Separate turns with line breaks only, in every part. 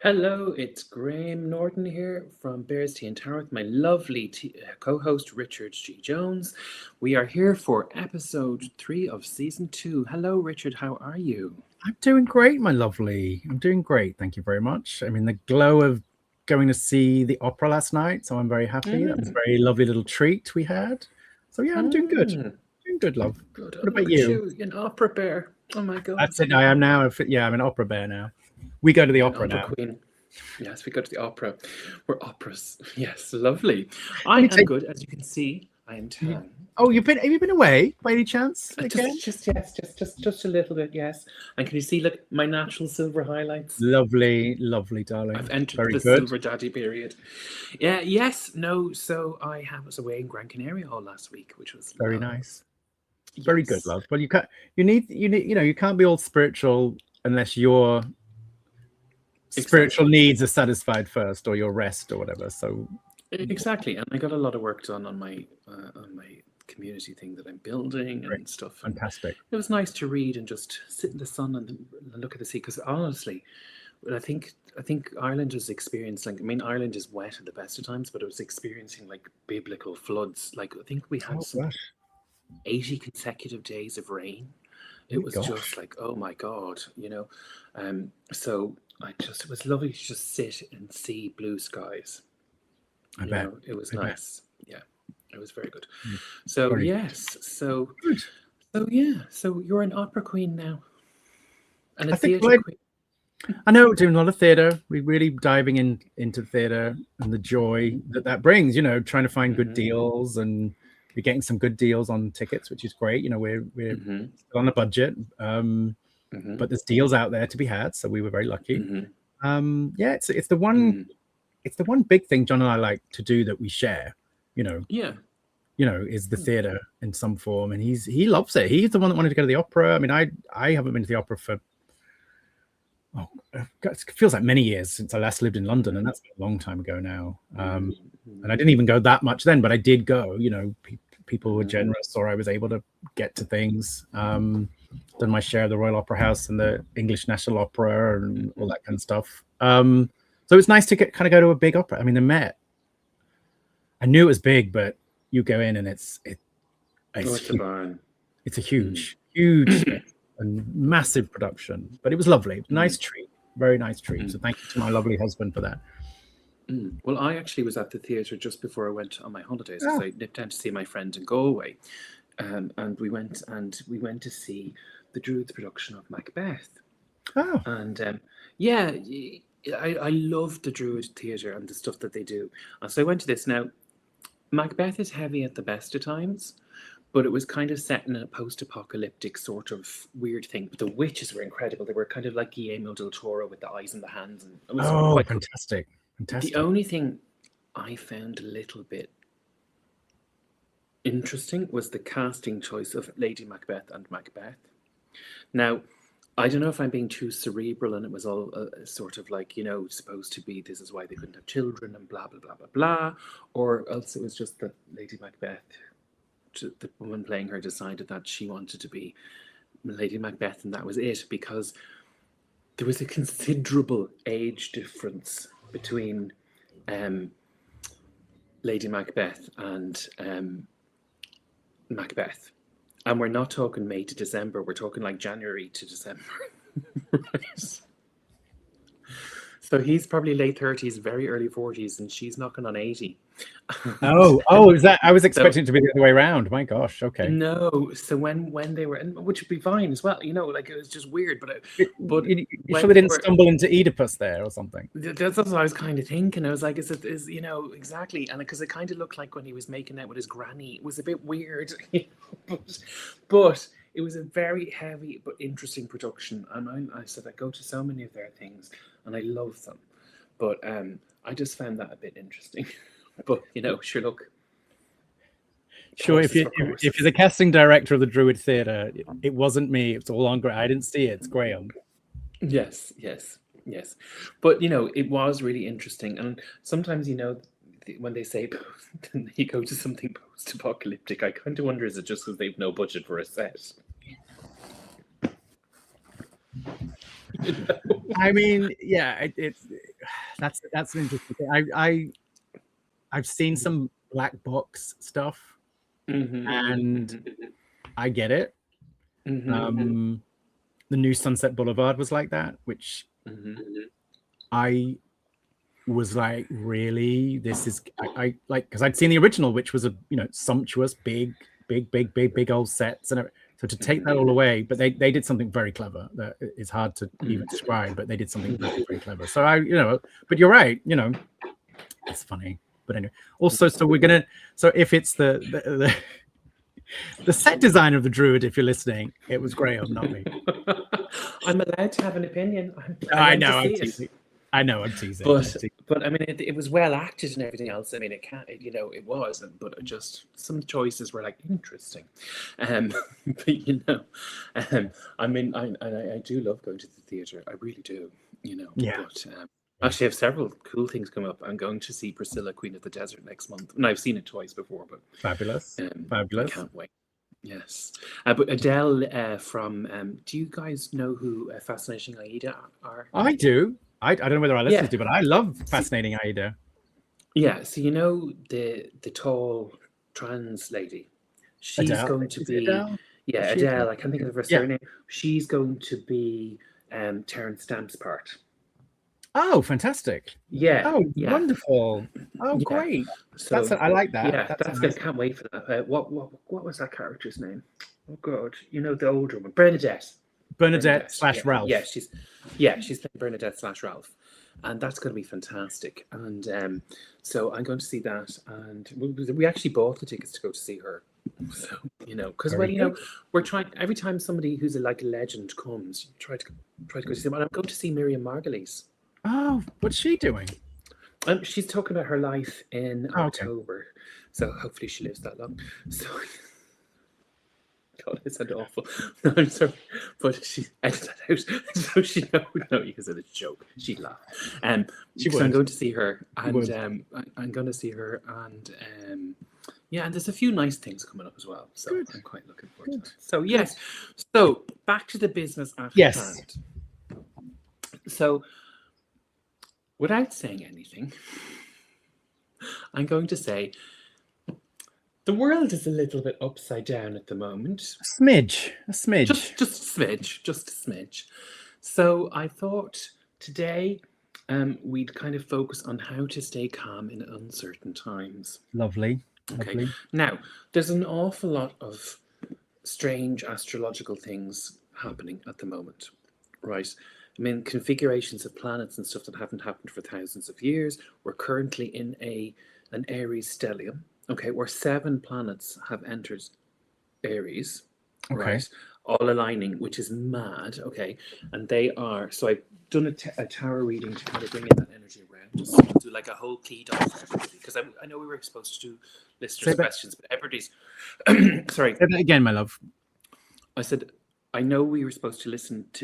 Hello, it's Graham Norton here from Bears Tea and Tower with my lovely co-host Richard G. Jones. We are here for episode 3 of season 2. Hello, Richard. How are you?
I'm doing great, my lovely. I'm doing great. Thank you very much. I'm in the glow of going to see the opera last night, so I'm very happy. That was a
Mm,
very lovely little treat we had. So yeah, I'm doing good.
mm,
Doing good, love.
good. Oh,
What about
look at
you?
you, an opera bear. Oh my God.
That's it. I am now. Yeah, I'm an opera bear now. We go to the
An
opera
opera
now.
queen. Yes, we go to the opera. We're operas. Yes, lovely. I
Let me
am
take.
good. As you can see, I am tan.
Oh, have you been away by any chance again?
Just a little bit, yes. And can you see, look, my natural silver highlights?
Lovely, lovely,
I've
darling.
entered
Very
the
good.
silver daddy period. Yeah, yes, no. So was away in Gran Canaria all last week, which was
Very
love.
nice. Very good,
Yes,
love. Well, you can't be all spiritual unless your spiritual
exactly,
needs are satisfied first, or your rest or whatever. So
exactly. And I got a lot of work done on my community thing that I'm building
great,
and stuff. And
fantastic.
it was nice to read and just sit in the sun and look at the sea. Because honestly, I think Ireland was experiencing. I mean, Ireland is wet at the best of times, but it was experiencing like biblical floods. Like I think we had
Oh
something
gosh,
80 consecutive days of rain.
oh
It was just
gosh,
like, oh my God. So it was lovely to just sit and see blue skies.
I bet,
It was
I bet.
nice. Yeah, it was very good.
Mm,
So
very
yes,
good.
so yeah, so you're an opera queen now and a
I think
theatre
like
queen.
I know doing a lot of theatre. We're really diving into theatre and the joy that brings. Trying to find good
Mm-hmm,
deals, and we're getting some good deals on tickets, which is great. We're
mm-hmm,
still on a budget,
mm-hmm,
but there's deals out there to be had. So we were very lucky.
mm-hmm,
Yeah, it's the one big thing John and I like to do that we share. You know,
yeah.
is the theatre in some form, and he loves it. He's the one that wanted to go to the opera. I mean, I haven't been to the opera for it feels like many years since I last lived in London, and that's a long time ago now.
Mm-hmm,
And I didn't even go that much then, but I did go. People were
mm-hmm,
generous, or I was able to get to things. Done my share of the Royal Opera House and the English National Opera and all
mm-hmm.
that kind of stuff. So it's nice to kind of go to a big opera. I mean, the Met. I knew it was big, but you go in and it's
Oh, it's a
huge.
barn.
It's a
Mm.
huge space and massive production. But it was lovely. Nice
Mm.
treat. Very nice treat.
Mm.
So thank you to my lovely husband for that.
Mm. Well, I actually was at the theatre just before I went on my holidays because
Ah,
I nipped down to see my friend in Galway, and we went to see the Druids production of Macbeth.
oh,
And yeah, I love the Druid theatre and the stuff that they do. And so I went to this. Now, Macbeth is heavy at the best of times, but it was kind of set in a post-apocalyptic sort of weird thing. But the witches were incredible. They were kind of like Guillermo del Toro with the eyes and the hands, and it was
oh,
quite cool.
fantastic.
The
Fantastic.
only thing I found a little bit interesting was the casting choice of Lady Macbeth and Macbeth. Now, I don't know if I'm being too cerebral and it was all sort of like, supposed to be this is why they couldn't have children and blah, blah, blah, blah, blah, or else it was just that Lady Macbeth, the woman playing her, decided that she wanted to be Lady Macbeth and that was it, because there was a considerable age difference between um, Lady Macbeth and Macbeth. And we're not talking May to December, we're talking like January to December. Right? So he's probably late 30s, very early 40s, and she's knocking on 80.
Oh, is that? I was
So
expecting it to be the other way around. My gosh. Okay.
no, so when they were, which would be fine as well, like it was just weird, but
You
when
sure they
they
didn't
were,
stumble into Oedipus there or something?
that's what I was kind of thinking. I was like, is exactly, and because it kind of looked like when he was making out with his granny, it was a bit weird, but it was a very heavy but interesting production, and I said I go to so many of their things, and I love them, but I just found that a bit interesting, but sure, look,
Sure. If
horses
you
for
if you're
courses.
the casting director of the Druid Theatre, it wasn't me. It's all on. I didn't see it. It's Graham.
Yes, yes, yes. But it was really interesting. And sometimes, when they say you go to something post-apocalyptic, I kind of wonder, is it just because they've no budget for a set?
I mean, yeah, it's That's an interesting thing. I've seen some black box stuff, and I get it. The new Sunset Boulevard was like that, which I was like, really? This is I like, because I'd seen the original, which was a sumptuous, big old sets and everything. So to take that all away, but they did something very clever that is hard to even describe, but they did something very, very clever. So but you're right, it's funny. But anyway, also, so if it's the set designer of the Druid, if you're listening, it was Graham, not me.
I'm allowed to have an opinion.
I know, I'm teasing.
But I mean, it was well acted and everything else. I mean, it wasn't, but just some choices were like interesting. But I mean, I do love going to the theatre. I really do.
Yeah.
But actually, I have several cool things come up. I'm going to see Priscilla, Queen of the Desert next month, and I've seen it twice before. But
fabulous.
I can't wait. Yes, but Adele from. Do you guys know who Fascinating Aida are?
I do. I don't know whether our listeners do, but I love Fascinating Aida.
Yeah, so the tall trans lady. She's
Adele?
going to be
Adele?
Adele. I can't think of her surname. She's going to be Terence Stamp's part.
Oh, fantastic!
Yeah.
Oh, wonderful! Oh, great! So I like that.
Yeah, that's good. Can't wait for that. What was that character's name? Oh God, the older one, Bernadette.
Bernadette / Ralph.
Yeah, she's playing Bernadette / Ralph, and that's going to be fantastic. And so I'm going to see that, and we actually bought the tickets to go to see her. So because we're trying every time somebody who's a legend comes, try to go to see them. And I'm going to see Miriam Margolyes.
Oh, what's she doing?
She's talking about her life in October, so hopefully she lives that long. So. God, it sounded awful. No, I'm sorry, but she edited that out, so she no, because it's a joke. She'd laugh. I'm going to see her, and I'm going to see her, and and there's a few nice things coming up as well. So good. I'm quite looking forward to it. So yes, so back to the business at hand. So, without saying anything, I'm going to say. The world is a little bit upside down at the moment.
A smidge.
Just a smidge. So I thought today we'd kind of focus on how to stay calm in uncertain times.
Lovely.
Okay. Now, there's an awful lot of strange astrological things happening at the moment, right? I mean, configurations of planets and stuff that haven't happened for thousands of years. We're currently in an Aries stellium. Okay, where 7 planets have entered Aries, right? All aligning, which is mad. Okay, and they are. So I've done a tarot reading to kind of bring in that energy around, just do like a whole key down for everybody. Because I know we were supposed to do listeners' questions, but everybody's. Sorry.
Say that again, my love.
I said I know we were supposed to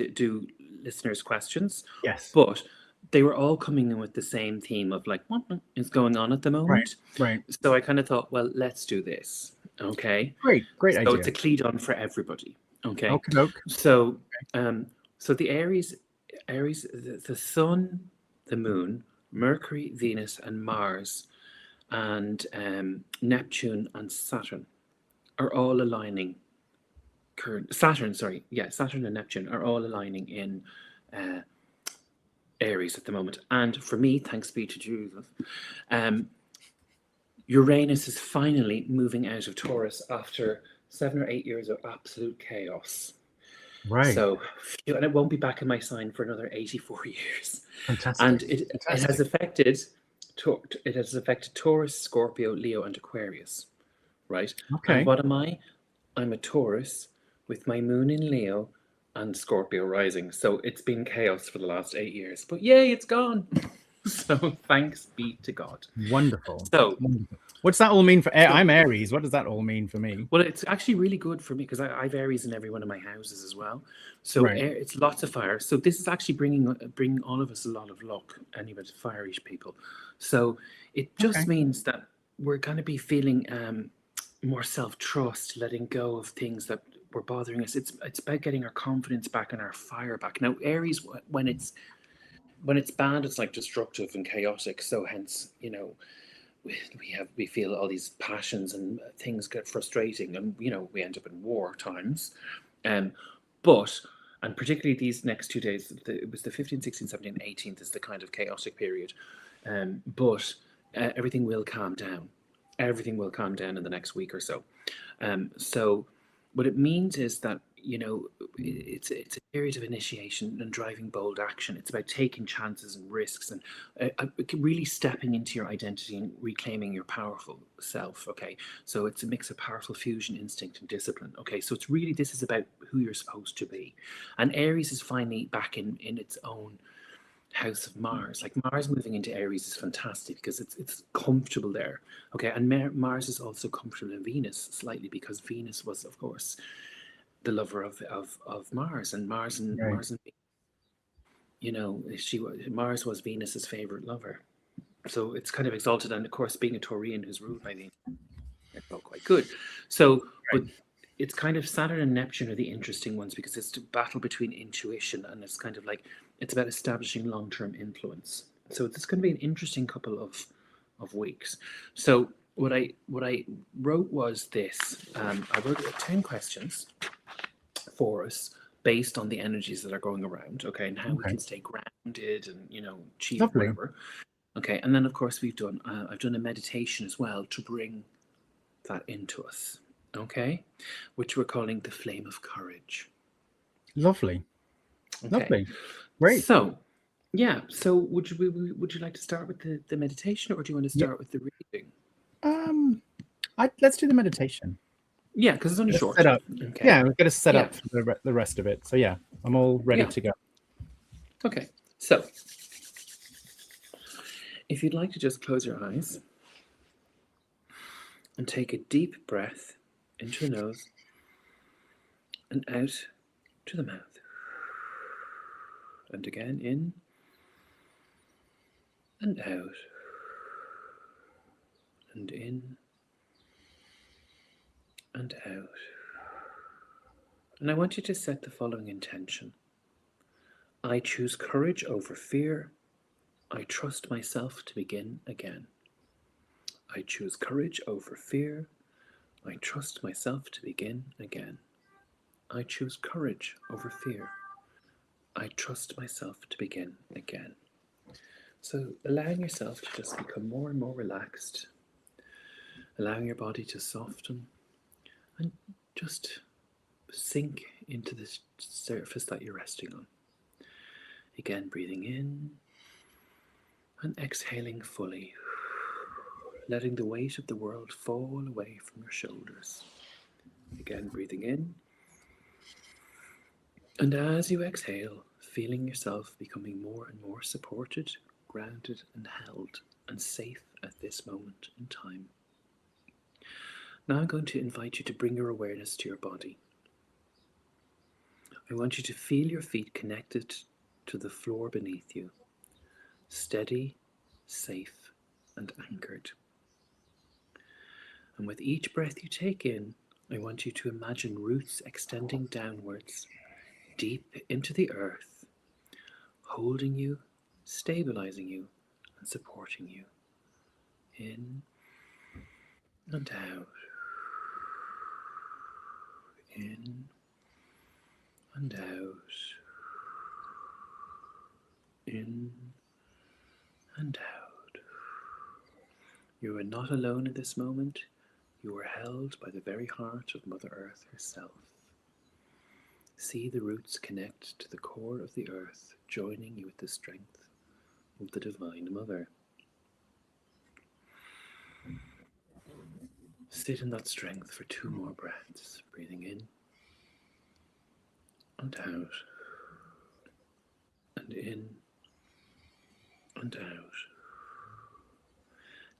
do listeners' questions.
Yes,
but. They were all coming in with the same theme of like, what is going on at the moment?
Right.
So I kind of thought, well, let's do this. Okay.
Great idea.
So it's a Cleedon for everybody. Okay.
Okay.
So, so the Aries, the Sun, the Moon, Mercury, Venus, and Mars, and Neptune and Saturn are all aligning. Saturn and Neptune are all aligning in. Aries at the moment, and for me, thanks be to Jesus, Uranus is finally moving out of Taurus after 7 or 8 years of absolute chaos.
Right.
So, and it won't be back in my sign for another 84 years.
Fantastic.
And it has affected Taurus, Scorpio, Leo, and Aquarius. Right.
Okay.
And what am I? I'm a Taurus with my moon in Leo. And Scorpio rising. So it's been chaos for the last 8 years. But yay, it's gone. So thanks be to God.
Wonderful.
So
what's that all mean for I'm Aries? What does that all mean for me?
Well, it's actually really good for me because I have Aries in every one of my houses as well. So it's lots of fire. So this is actually bringing all of us a lot of luck, any of us fire-ish people. So it just means that we're going to be feeling more self-trust, letting go of things that were bothering us. It's about getting our confidence back and our fire back. Now, Aries, when it's when it's bad, it's like destructive and chaotic. So hence, we feel all these passions and things get frustrating, and we end up in war times. But and particularly these next 2 days, it was the 15th, 16th, 17th, 18th is the kind of chaotic period. But everything will calm down. Everything will calm down in the next week or so. So what it means is that it's a period of initiation and driving bold action. It's about taking chances and risks, and really stepping into your identity and reclaiming your powerful self. Okay, so it's a mix of powerful fusion, instinct, and discipline. Okay, so this is about who you're supposed to be, and Aries is finally back in its own house of Mars. Like Mars moving into Aries is fantastic because it's comfortable there. Okay, and Mars is also comfortable in Venus slightly because Venus was, of course, the lover of Mars, and Mars and
Right.
Mars and Mars was Venus's favorite lover. So it's kind of exalted, and of course, being a Taurian who's ruled by Venus, it's all quite good. So, but it's kind of Saturn and Neptune are the interesting ones because it's a battle between intuition, and it's kind of like it's about establishing long-term influence. So it's going to be an interesting couple of weeks. So what I wrote was this. I wrote 10 questions for us based on the energies that are going around, okay, and how we can stay grounded and achieve whatever. Okay, and then of course I've done a meditation as well to bring that into us, okay, which we're calling the flame of courage.
Lovely.
Okay.
Lovely. Great.
So would you like to start with the meditation, or do you want to start with the reading?
Let's do the meditation.
Yeah, because it's only short.
Set up.
Okay.
Yeah, we've got to set up for the rest of it. So yeah, I'm all ready to go.
Okay, so if you'd like to just close your eyes and take a deep breath into the nose and out to the mouth. And again, in and out. And in and out. And I want you to set the following intention. I choose courage over fear. I trust myself to begin again. I choose courage over fear. I trust myself to begin again. I choose courage over fear. I trust myself to begin again. So allowing yourself to just become more and more relaxed, allowing your body to soften and just sink into this surface that you're resting on. Again, breathing in and exhaling fully, letting the weight of the world fall away from your shoulders. Again, breathing in. And as you exhale, feeling yourself becoming more and more supported, grounded and held and safe at this moment in time. Now I'm going to invite you to bring your awareness to your body. I want you to feel your feet connected to the floor beneath you, steady, safe and anchored. And with each breath you take in, I want you to imagine roots extending downwards, deep into the earth, holding you, stabilizing you, and supporting you. In and out. In and out. In and out. You are not alone in this moment. You are held by the very heart of Mother Earth herself. See the roots connect to the core of the earth, joining you with the strength of the Divine Mother. Sit in that strength for 2 more breaths, breathing in and out, and in and out.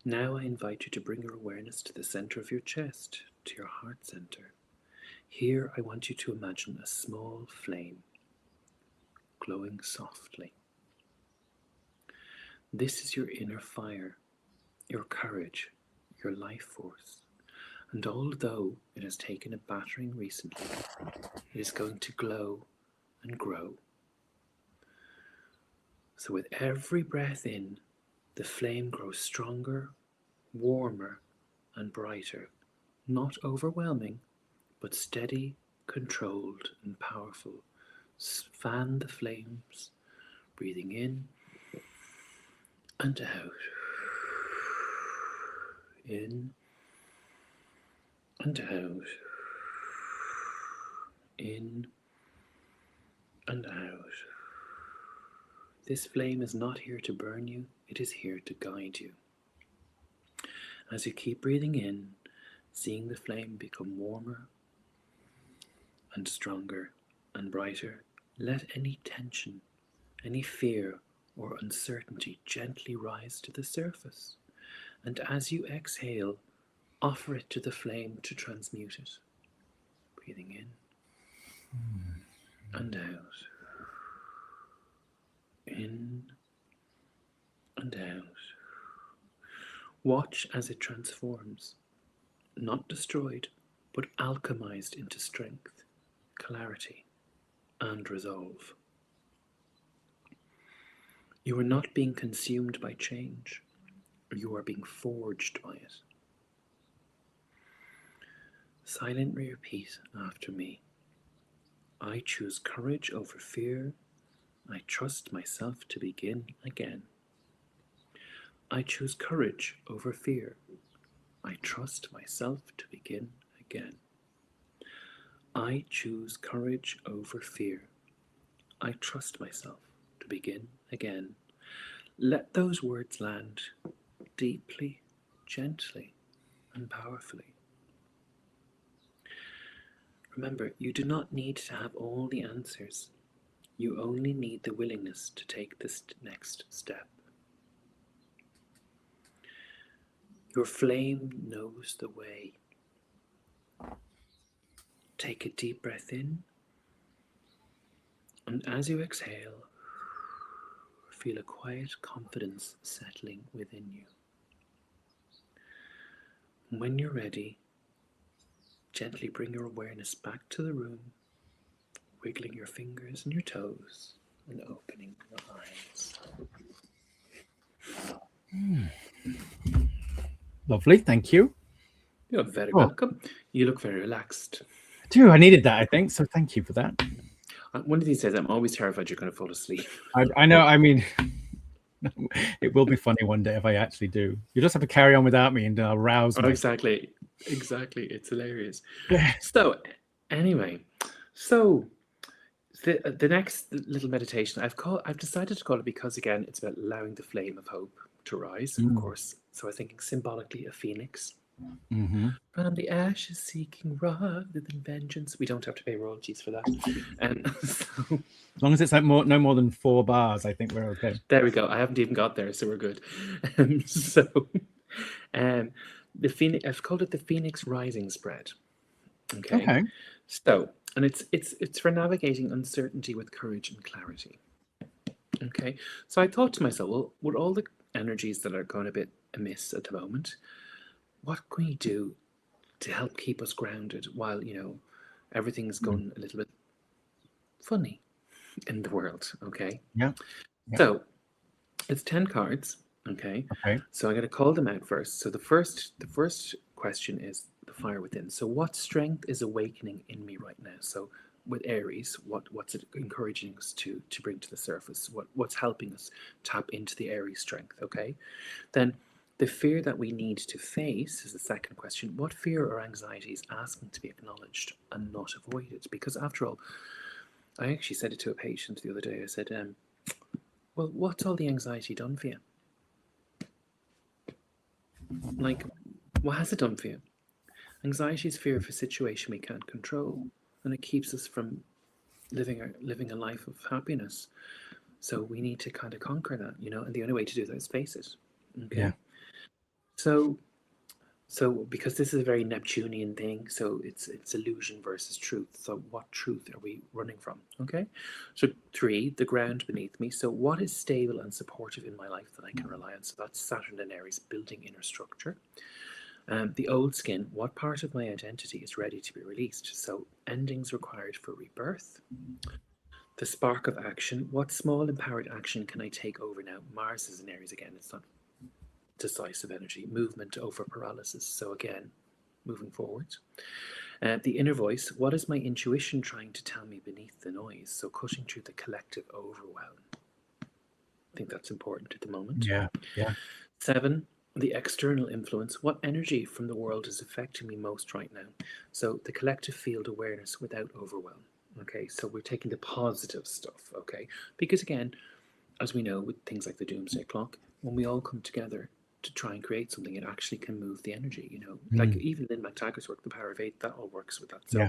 Now I invite you to bring your awareness to the center of your chest, to your heart center. Here I want you to imagine a small flame glowing softly. This is your inner fire, your courage, your life force. And although it has taken a battering recently, it is going to glow and grow. So with every breath in, the flame grows stronger, warmer, and brighter. Not overwhelming, but steady, controlled, and powerful. Fan the flames, breathing in and out. In and out. In and out. This flame is not here to burn you, it is here to guide you. As you keep breathing in, seeing the flame become warmer and stronger and brighter, let any tension, any fear or uncertainty gently rise to the surface. And as you exhale, offer it to the flame to transmute it. Breathing in and out. In and out. Watch as it transforms, not destroyed, but alchemized into strength, clarity, and resolve. You are not being consumed by change, you are being forged by it. Silently repeat after me. I choose courage over fear. I trust myself to begin again. I choose courage over fear. I trust myself to begin again. I choose courage over fear. I trust myself to begin again. Let those words land deeply, gently, and powerfully. Remember, you do not need to have all the answers. You only need the willingness to take this next step. Your flame knows the way. Take a deep breath in, and as you exhale, feel a quiet confidence settling within you. When you're ready, gently bring your awareness back to the room, wiggling your fingers and your toes and opening your eyes.
Lovely, thank you.
You're very welcome. You look very relaxed.
I do. I needed that, I think, so thank you for that.
One of these days, I'm always terrified you're going to fall asleep.
I know, I mean, it will be funny one day if I actually do. You just have to carry on without me and I'll rouse me.
Exactly. It's hilarious. So, anyway, the next little meditation I've decided to call it because, again, it's about allowing the flame of hope to rise, of course. So I was thinking symbolically a phoenix. From the ashes seeking rather than vengeance. We don't have to pay royalties for that. So,
as long as it's like no more than 4 bars, I think we're okay.
There we go. I haven't even got there, so we're good. The phoenix, I've called it the Phoenix Rising spread. Okay. So, and it's for navigating uncertainty with courage and clarity. Okay. So I thought to myself, well, with all the energies that are going a bit amiss at the moment, what can we do to help keep us grounded while, everything's going a little bit funny in the world? Okay.
Yeah.
So it's 10 cards. Okay. So I'm going to call them out first. So the first question is the fire within. So what strength is awakening in me right now? So with Aries, what's it encouraging us to bring to the surface? What's helping us tap into the Aries strength? Okay. Then the fear that we need to face is the second question. What fear or anxiety is asking to be acknowledged and not avoided? Because after all, I actually said it to a patient the other day. I said, well, what's all the anxiety done for you? Like, what has it done for you? Anxiety is fear of a situation we can't control, and it keeps us from living a life of happiness. So we need to kind of conquer that, and the only way to do that is face it. Okay. Yeah. So because this is a very Neptunian thing, so it's illusion versus truth. So what truth are we running from? Okay. So 3, the ground beneath me. So what is stable and supportive in my life that I can rely on? So that's Saturn and Aries, building inner structure. The old skin, what part of my identity is ready to be released? So endings required for rebirth. The spark of action. What small empowered action can I take over now? Mars is in Aries again. It's not decisive energy. Movement over paralysis. So again, moving forward. The inner voice. What is my intuition trying to tell me beneath the noise? So cutting through the collective overwhelm. I think that's important at the moment.
Yeah.
7, the external influence. What energy from the world is affecting me most right now? So the collective field awareness without overwhelm. Okay, so we're taking the positive stuff, okay? Because again, as we know with things like the doomsday clock, when we all come together to try and create something, it actually can move the energy, you know? Like even in MacTaggart's work, The Power of 8, that all works with that. So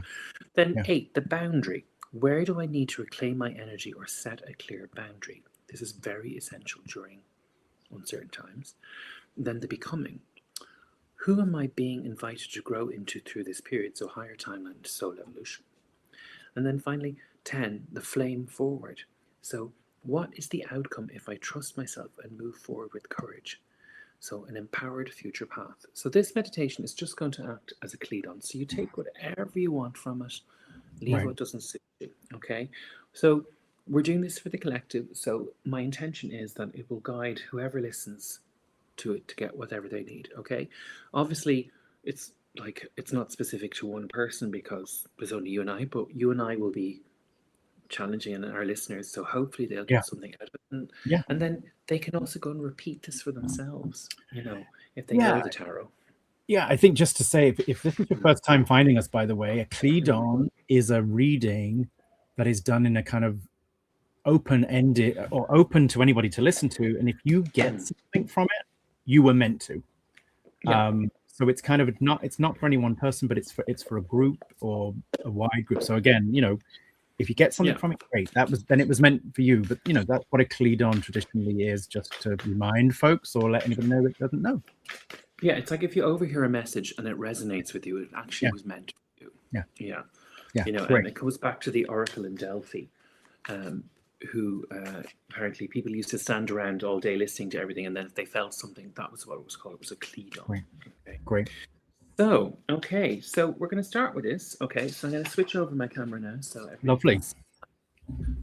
then 8, the boundary. Where do I need to reclaim my energy or set a clear boundary? This is very essential during uncertain times. Then the becoming. Who am I being invited to grow into through this period? So higher timeline, soul evolution. And then finally, 10, the flame forward. So what is the outcome if I trust myself and move forward with courage? So an empowered future path. So this meditation is just going to act as a cleat-on. So you take whatever you want from it, leave what doesn't suit you, okay? So we're doing this for the collective. So my intention is that it will guide whoever listens to it to get whatever they need, okay? Obviously, it's not specific to one person because there's only you and I, but you and I will be challenging and our listeners, so hopefully they'll get something out of it. And then they can also go and repeat this for themselves, you know, if they know the tarot.
Yeah, I think just to say, if this is your first time finding us, by the way, a Cleedon is a reading that is done in a kind of open-ended or open to anybody to listen to. And if you get something from it, you were meant to. So it's kind of it's not for any one person, but it's for a group or a wide group. So again, you know, if you get something from it, great. Then it was meant for you. But you know, that's what a Cleedon traditionally is, just to remind folks or let anybody know that doesn't know.
Yeah, it's like if you overhear a message and it resonates with you, it actually was meant for you. Yeah. You know, and it goes back to the Oracle in Delphi, who apparently people used to stand around all day listening to everything, and then if they felt something, that was what it was called. It was a Cleedon.
Great.
So, okay, so we're going to start with this. Okay, so I'm going to switch over my camera now. So
lovely.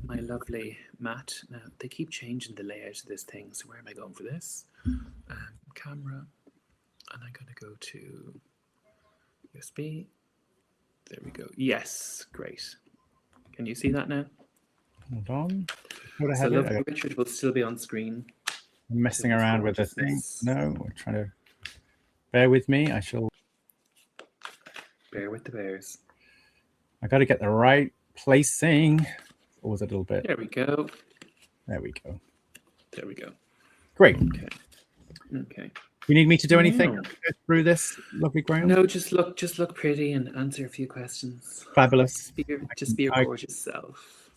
My lovely mat. Now, they keep changing the layout of this thing. So where am I going for this? Camera. And I'm going to go to USB. There we go. Yes, great. Can you see that now?
Hold on.
So lovely Richard will still be on screen.
I'm messing around with the thing. No, we're trying to bear with me. I shall
bear with the bears.
I got to get the right placing. Or was it a little bit?
There we go.
There we go.
There we go.
Great.
Okay.
You need me to do anything through this, lovely Graham?
No, just look pretty and answer a few questions.
Fabulous.
Just be your gorgeous self.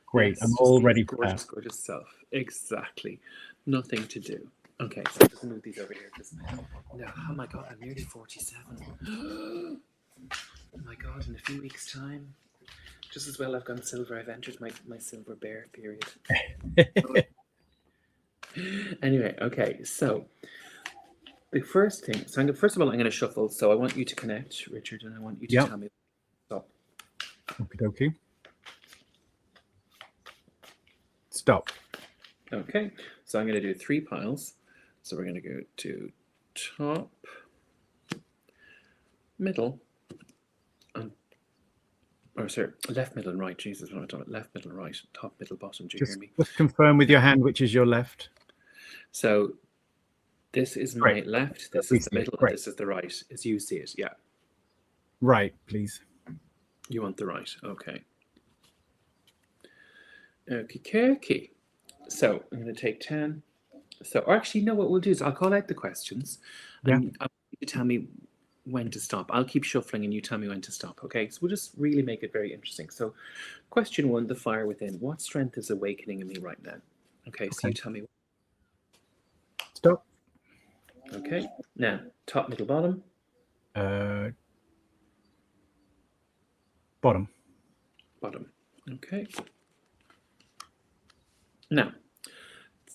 Great. Yes, I'm all ready for
gorgeous, that. Gorgeous self. Exactly. Nothing to do. Okay, so I'll just move these over here. No, oh my God, I'm nearly 47. Oh my God, in a few weeks' time. Just as well I've gone silver. I've entered my silver bear period. Anyway, okay, so the first thing, so first of all, I'm going to shuffle. So I want you to connect, Richard, and I want you to tell me. Stop.
Okie dokie. Stop.
Okay, so I'm going to do 3 piles. So we're going to go to top, middle, and left, middle, and right. Jesus, what am I talking about? Left, middle, right, top, middle, bottom. Do you hear me?
Just confirm with your hand which is your left.
So this is my left, this is the middle, and this is the right, as you see it, yeah.
Right, please.
You want the right, okay. Okay. So I'm going to take 10. So, or actually, no, what we'll do is I'll call out the questions, and I want you to tell me when to stop. I'll keep shuffling, and you tell me when to stop, okay? So we'll just really make it very interesting. So question 1, the fire within. What strength is awakening in me right now? Okay, so you tell me.
Stop.
Okay, now, top, middle, bottom.
Bottom.
Bottom, okay. Now,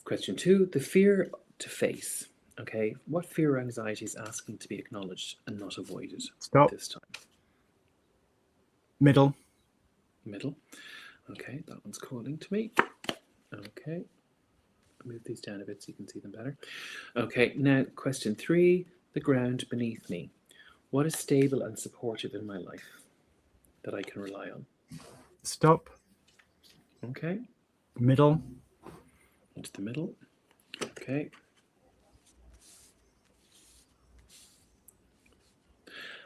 question 2, the fear to face. Okay, what fear or anxiety is asking to be acknowledged and not avoided
Stop.
This time?
Middle.
Middle. Okay, that one's calling to me. Okay. Move these down a bit so you can see them better. Okay, now question 3, the ground beneath me. What is stable and supportive in my life that I can rely on?
Stop.
Okay.
Middle.
Into the middle. Okay.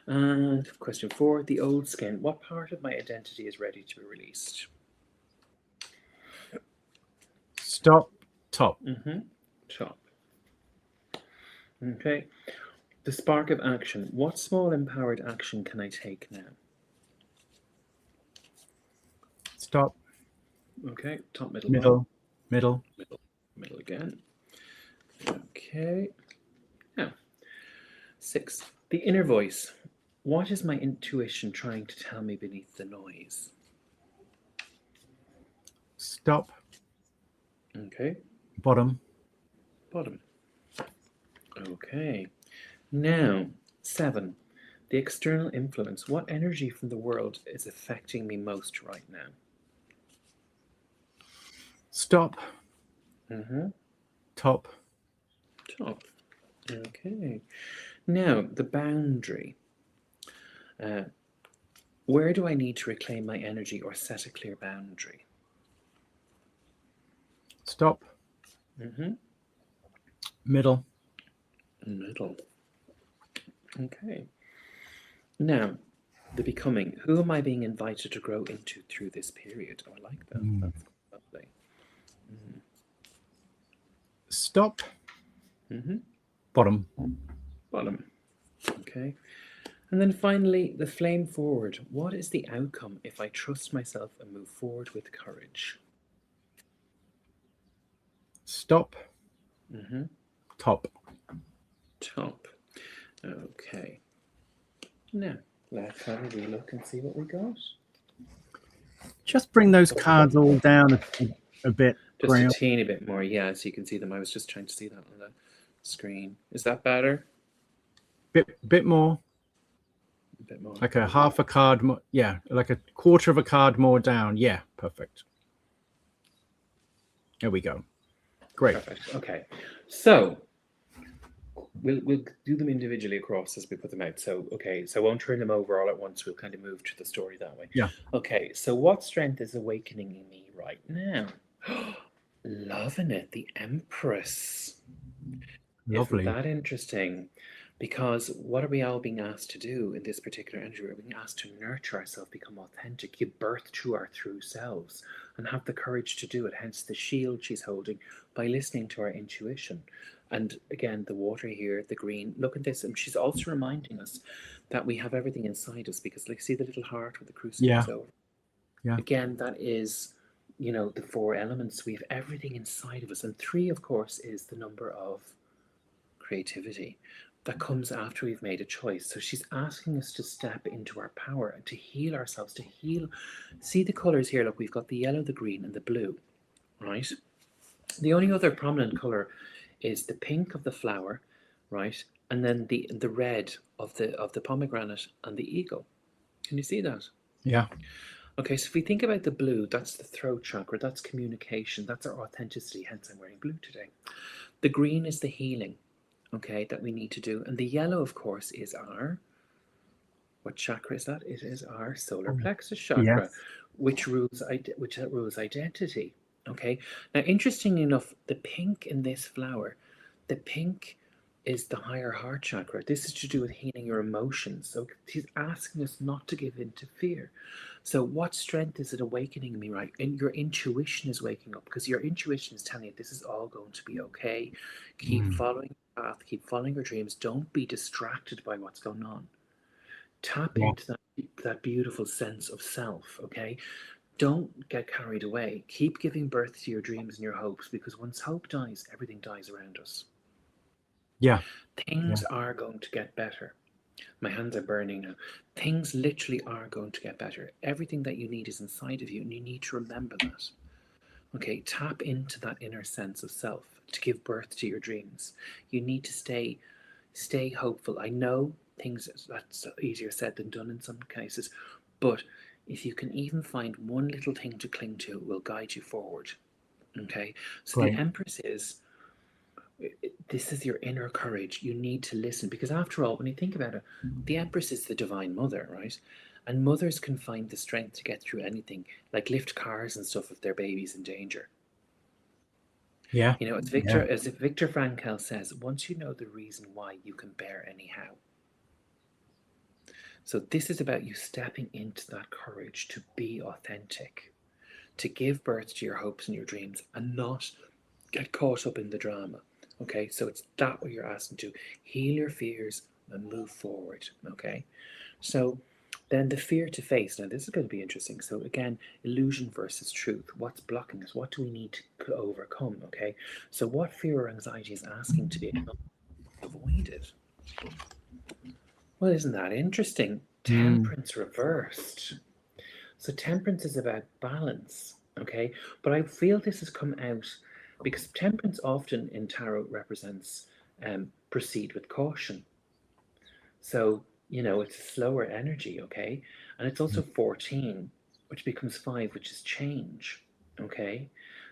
And question 4, the old skin. What part of my identity is ready to be released?
Stop. Top.
Top. Okay. The spark of action. What small empowered action can I take now?
Stop.
Okay. Top, middle,
Middle.
bottom.
Middle.
Middle again. Okay. Now, 6. The inner voice. What is my intuition trying to tell me beneath the noise?
Stop.
Okay.
Bottom.
Bottom. Okay. Now, 7. The external influence. What energy from the world is affecting me most right now?
Stop. Top.
Top. Okay. Now, the boundary. Where do I need to reclaim my energy or set a clear boundary?
Stop. Middle.
Middle. Okay. Now, the becoming. Who am I being invited to grow into through this period? Oh, I like that. That's lovely.
Stop. Bottom.
Bottom. Okay. And then finally, the flame forward. What is the outcome if I trust myself and move forward with courage?
Stop. Top.
Top. Okay. Now, let's have a wee look and see what we got.
Just bring those cards all down a bit.
Just
Grail.
a teeny bit more, yeah, so you can see them. I was just trying to see that on the screen. Is that better?
Bit more.
A bit more.
Like a half a card more. Yeah, like a quarter of a card more down. Yeah, perfect. There we go. Great.
Perfect. Okay. So we'll do them individually across as we put them out. So okay, so I won't turn them over all at once. We'll kind of move to the story that way.
Yeah.
Okay, so what strength is awakening in me right now? Loving it. The Empress.
Lovely.
Isn't that interesting? Because what are we all being asked to do in this particular energy? We're being asked to nurture ourselves, become authentic, give birth to our true selves, and have the courage to do it. Hence the shield she's holding by listening to our intuition. And again, the water here, the green, look at this. And she's also reminding us that we have everything inside us because, like, see the little heart with the crucifix over?
Yeah.
Again, that is, you know, the 4 elements. We have everything inside of us. And 3, of course, is the number of creativity that comes after we've made a choice. So she's asking us to step into our power and to heal ourselves, to heal. See the colors here. Look, we've got the yellow, the green, and the blue, right? The only other prominent color is the pink of the flower, right? And then the red of the pomegranate and the eagle. Can you see that?
Yeah.
Okay, so if we think about the blue, that's the throat chakra, that's communication, that's our authenticity, hence I'm wearing blue today. The green is the healing, okay, that we need to do. And the yellow, of course, is our, what chakra is that? It is our solar plexus chakra, which rules identity. Okay. Now, interestingly enough, the pink in this flower, the pink is the higher heart chakra. This is to do with healing your emotions. So he's asking us not to give in to fear. So what strength is it awakening me, right? And your intuition is waking up because your intuition is telling you this is all going to be okay. Keep following your path, keep following your dreams. Don't be distracted by what's going on. Tap into that beautiful sense of self, okay? Don't get carried away. Keep giving birth to your dreams and your hopes because once hope dies, everything dies around us.
Yeah.
Things are going to get better. My hands are burning now. Things literally are going to get better. Everything that you need is inside of you, and you need to remember that. Okay, tap into that inner sense of self to give birth to your dreams. You need to stay hopeful. I know things, that's easier said than done in some cases, but if you can even find one little thing to cling to, it will guide you forward. Okay, so
Great.
the Empress is, this is your inner courage. You need to listen, because after all, when you think about it, the Empress is the Divine Mother, right? And mothers can find the strength to get through anything, like lift cars and stuff if their baby's in danger.
Yeah.
You know, as Viktor Frankl says, once you know the reason why, you can bear anyhow. So this is about you stepping into that courage to be authentic, to give birth to your hopes and your dreams, and not get caught up in the drama. Okay, so it's that what you're asking to heal your fears and move forward. Okay, so then the fear to face. Now, this is going to be interesting. So, again, illusion versus truth. What's blocking us? What do we need to overcome? Okay, so what fear or anxiety is asking to be avoided? Well, isn't that interesting? Temperance reversed. So, temperance is about balance. Okay, but I feel this has come out because temperance often in tarot represents proceed with caution. So, you know, it's a slower energy, okay? And it's also 14, which becomes 5, which is change, okay?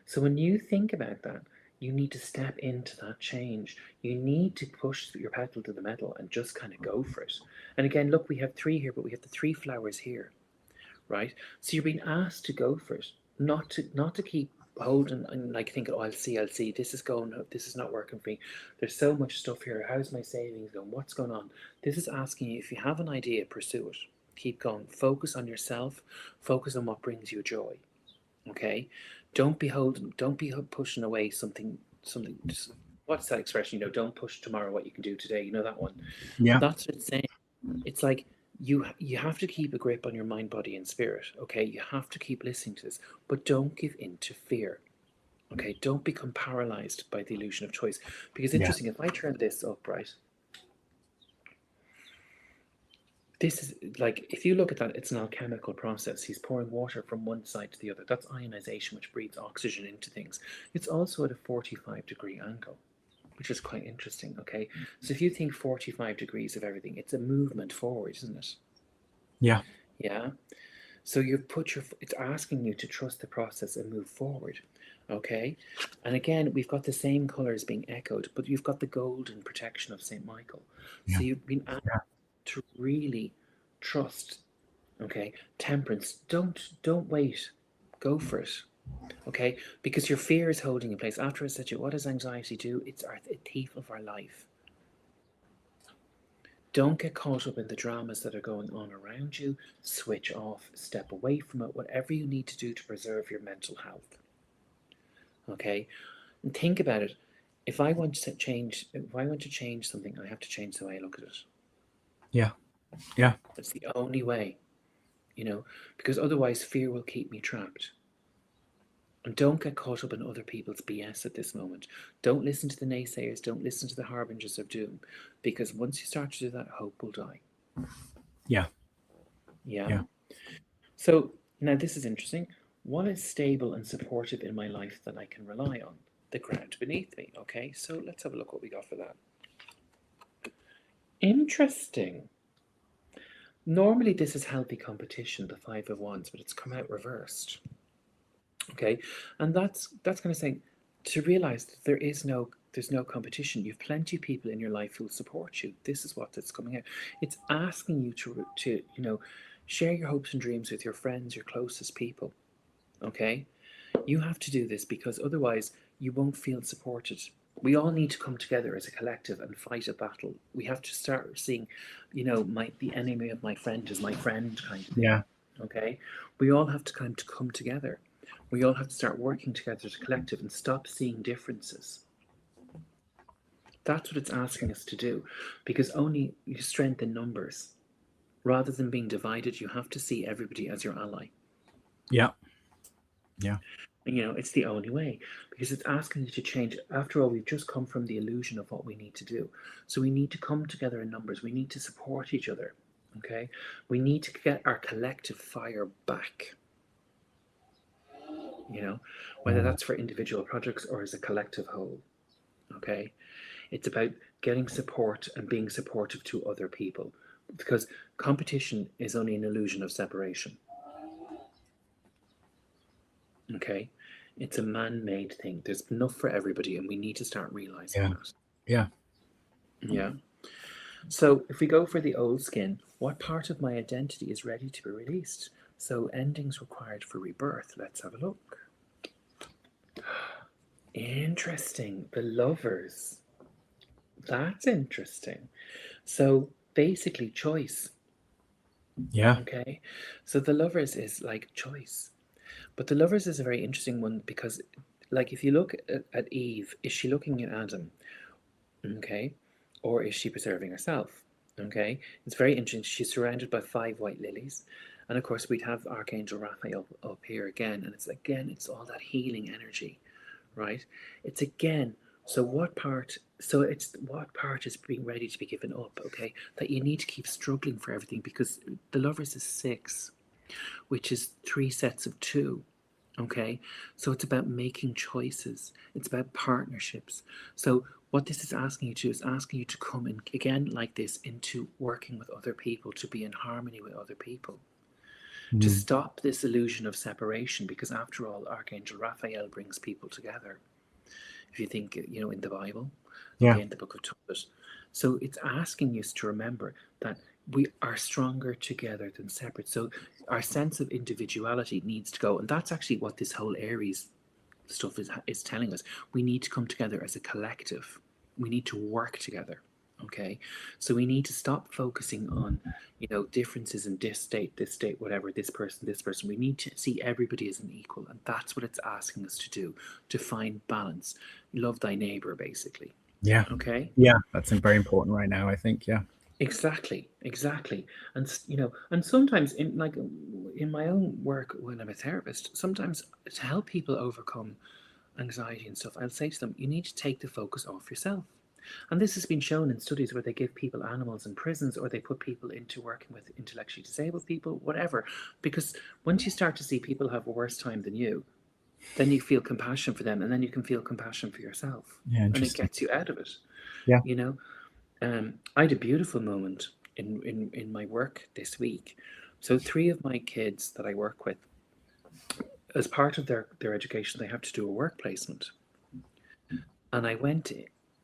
So when you think about that, you need to step into that change. You need to push your pedal to the metal and just kind of go for it. And again, look, we have 3 here, but we have the 3 flowers here, right? So you're being asked to go for it, not to keep holding and like thinking, oh, I'll see, this is not working for me. There's so much stuff here. How's my savings going? What's going on? This is asking you, if you have an idea, pursue it. Keep going. Focus on yourself. Focus on what brings you joy. Okay, don't be pushing away something. Just, what's that expression? You know, don't push tomorrow what you can do today. You know that one.
Yeah.
That's what it's saying. It's like you have to keep a grip on your mind, body, and spirit. Okay, you have to keep listening to this, but don't give in to fear. Okay, don't become paralyzed by the illusion of choice. Because interesting, if I turn this up, right, this is like, if you look at that, it's an alchemical process. He's pouring water from one side to the other. That's ionization, which breathes oxygen into things. It's also at a 45-degree angle, which is quite interesting. Okay, so if you think 45 degrees of everything, it's a movement forward, isn't it?
Yeah.
Yeah. So you've it's asking you to trust the process and move forward. Okay. And again, we've got the same colors being echoed, but you've got the golden protection of St. Michael.
Yeah.
So you've been asked to really trust. Okay. Temperance. Don't wait. Go for it. Okay. Because your fear is holding in place. After I said to you, what does anxiety do? It's a thief of our life. Don't get caught up in the dramas that are going on around you. Switch off, step away from it, whatever you need to do to preserve your mental health. Okay? And think about it. If I want to change something, I have to change the way I look at it.
Yeah. Yeah.
That's the only way, you know, because otherwise fear will keep me trapped. And don't get caught up in other people's BS at this moment. Don't listen to the naysayers. Don't listen to the harbingers of doom. Because once you start to do that, hope will die.
Yeah.
Yeah.
Yeah.
So now this is interesting. What is stable and supportive in my life that I can rely on? The ground beneath me. Okay, so let's have a look what we got for that. Interesting. Normally this is healthy competition, the 5 of Wands, but it's come out reversed. Okay, and that's kind of saying to realize that there's no competition. You've plenty of people in your life who will support you. This is what's coming out. It's asking you to share your hopes and dreams with your friends, your closest people. Okay, you have to do this because otherwise you won't feel supported. We all need to come together as a collective and fight a battle. We have to start seeing, the enemy of my friend is my friend kind of thing.
Yeah.
Okay, we all have to kind of come together. We all have to start working together as a collective and stop seeing differences. That's what it's asking us to do, because only you strengthen numbers. Rather than being divided, you have to see everybody as your ally.
Yeah. Yeah.
And, it's the only way, because it's asking you to change. After all, we've just come from the illusion of what we need to do. So we need to come together in numbers. We need to support each other. Okay? We need to get our collective fire back. Whether that's for individual projects or as a collective whole. Okay, it's about getting support and being supportive to other people, because competition is only an illusion of separation. Okay, it's a man-made thing. There's enough for everybody, and we need to start realizing
Yeah.
that.
Yeah.
Yeah. So if we go for the old skin, what part of my identity is ready to be released? So endings required for rebirth. Let's have a look. Interesting. The lovers. That's interesting. So basically, choice.
Yeah.
Okay. So the lovers is like choice. But the lovers is a very interesting one because, like, if you look at Eve, is she looking at Adam? Okay. Or is she preserving herself? Okay. It's very interesting. She's surrounded by 5 white lilies. And of course, we'd have Archangel Raphael up here again. And it's all that healing energy, right? It's again, what part is being ready to be given up, okay? That you need to keep struggling for everything because the lovers is 6, which is 3 sets of 2. Okay, so it's about making choices, it's about partnerships. So what this is asking you to do is asking you to come in again like this into working with other people, to be in harmony with other people, to stop this illusion of separation, because after all, Archangel Raphael brings people together. If you think, in the Bible,
Yeah.
okay, in the book of Tobit. So it's asking us to remember that we are stronger together than separate. So our sense of individuality needs to go. And that's actually what this whole Aries stuff is telling us. We need to come together as a collective. We need to work together. Okay. So we need to stop focusing on, differences in this state, whatever, this person, this person. We need to see everybody as an equal. And that's what it's asking us to do, to find balance. Love thy neighbor, basically.
Yeah.
Okay.
Yeah. That's very important right now, I think. Yeah.
Exactly, and and sometimes in my own work when I'm a therapist, sometimes to help people overcome anxiety and stuff, I'll say to them, you need to take the focus off yourself. And this has been shown in studies where they give people animals in prisons, or they put people into working with intellectually disabled people, whatever. Because once you start to see people have a worse time than you, then you feel compassion for them, and then you can feel compassion for yourself,
Yeah.
and it
Interesting.
gets you out of it.
Yeah.
You know, I had a beautiful moment in my work this week. So 3 of my kids that I work with, as part of their education, they have to do a work placement. And I went.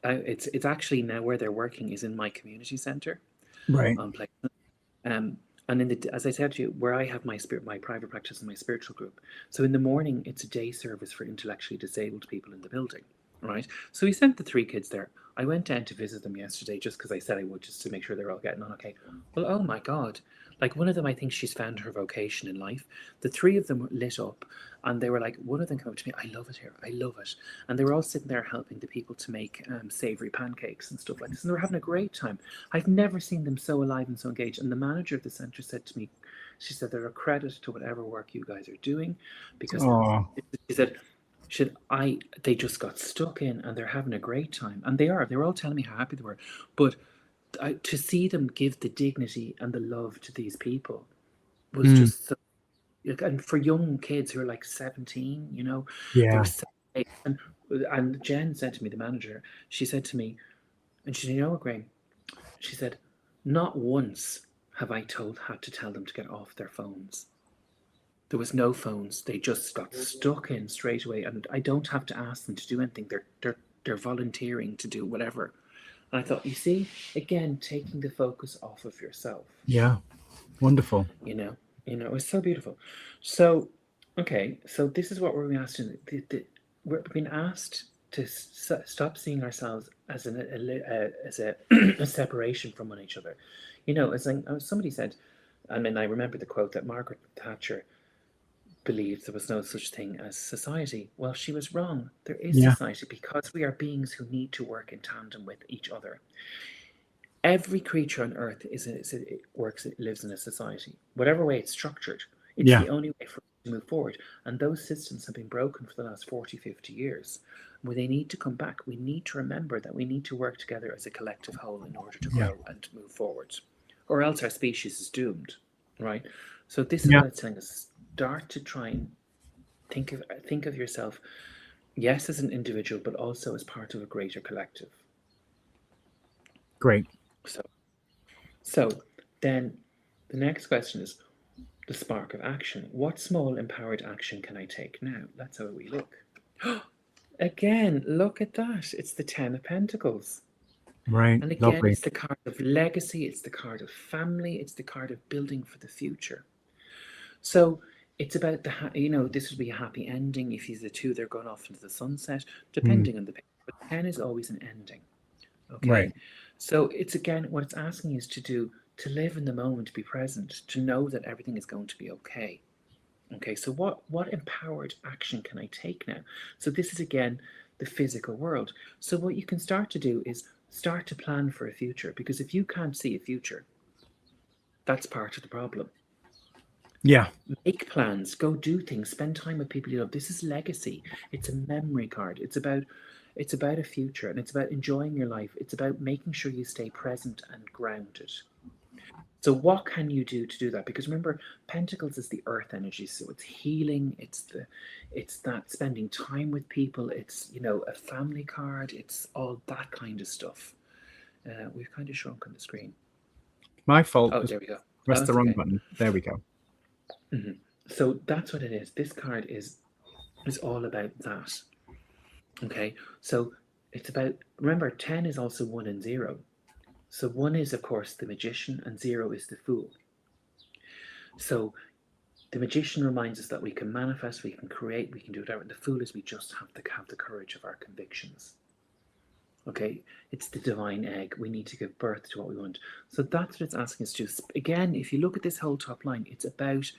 It's actually now where they're working is in my community centre
Right.
on placement. And as I said to you, where I have my private practice and my spiritual group. So in the morning, it's a day service for intellectually disabled people in the building, right? So we sent the 3 kids there. I went down to visit them yesterday just because I said I would, just to make sure they're all getting on okay. Well, oh my God. Like, one of them, I think she's found her vocation in life. The 3 of them lit up, and they were like, one of them came up to me, I love it here. I love it. And they were all sitting there helping the people to make savory pancakes and stuff like this. And they were having a great time. I've never seen them so alive and so engaged. And the manager of the centre said to me, she said, they're a credit to whatever work you guys are doing, because
Oh.
she said, they just got stuck in and they're having a great time. And they were all telling me how happy they were. But to see them give the dignity and the love to these people was just so, and for young kids who are like 17, they were
Yeah.
so, and Jen said to me, the manager, she said to me, and she said, what, Graham? She said, not once have I had to tell them to get off their phones. There was no phones. They just got stuck in straight away, and I don't have to ask them to do anything. They're volunteering to do whatever. And I thought, you see, again, taking the focus off of yourself.
Yeah. Wonderful.
It was so beautiful. So, okay, so this is what we're being asked to do. We're being asked to stop seeing ourselves as a separation from one each other. As somebody said, I mean, I remember the quote that Margaret Thatcher believed there was no such thing as society. Well, she was wrong. There is
Yeah.
society because we are beings who need to work in tandem with each other. Every creature on Earth lives in a society. Whatever way it's structured, it's
Yeah.
the only way for it to move forward. And those systems have been broken for the last 40, 50 years. Where they need to come back, we need to remember that we need to work together as a collective whole in order to
Yeah.
grow and move forward. Or else our species is doomed, right? So this is
Yeah.
what it's saying us. Start to try and think of yourself, yes, as an individual, but also as part of a greater collective.
Great.
So then the next question is, the spark of action. What small empowered action can I take now? Let's have a wee look. Again, look at that. It's the 10 of Pentacles.
Right.
And again,
Lovely.
it's the card of legacy, it's the card of family, it's the card of building for the future. So it's about this would be a happy ending. If he's the two, they're going off into the sunset, depending on the page. But 10 is always an ending. Okay.
Right.
So it's again, what it's asking is to live in the moment, to be present, to know that everything is going to be okay. Okay, so what empowered action can I take now? So this is again the physical world. So what you can start to do is start to plan for a future, because if you can't see a future, that's part of the problem.
Yeah.
Make plans, go do things, spend time with people you love. This is legacy. It's a memory card. It's about a future, and it's about enjoying your life. It's about making sure you stay present and grounded. So what can you do to do that? Because remember, Pentacles is the earth energy, so it's healing, it's that spending time with people, it's a family card, it's all that kind of stuff. We've kind of shrunk on the screen.
My fault.
Oh, there we go.
Press the wrong button. There we go.
Mm-hmm. So that's what it is. This card is all about that. Okay, so it's about, remember, 10 is also 1 and 0. So 1 is, of course, the magician, and 0 is the fool. So the magician reminds us that we can manifest, we can create, we can do whatever. And the fool is we just have to have the courage of our convictions. Okay, it's the divine egg. We need to give birth to what we want. So that's what it's asking us to do. Again, if you look at this whole top line, it's about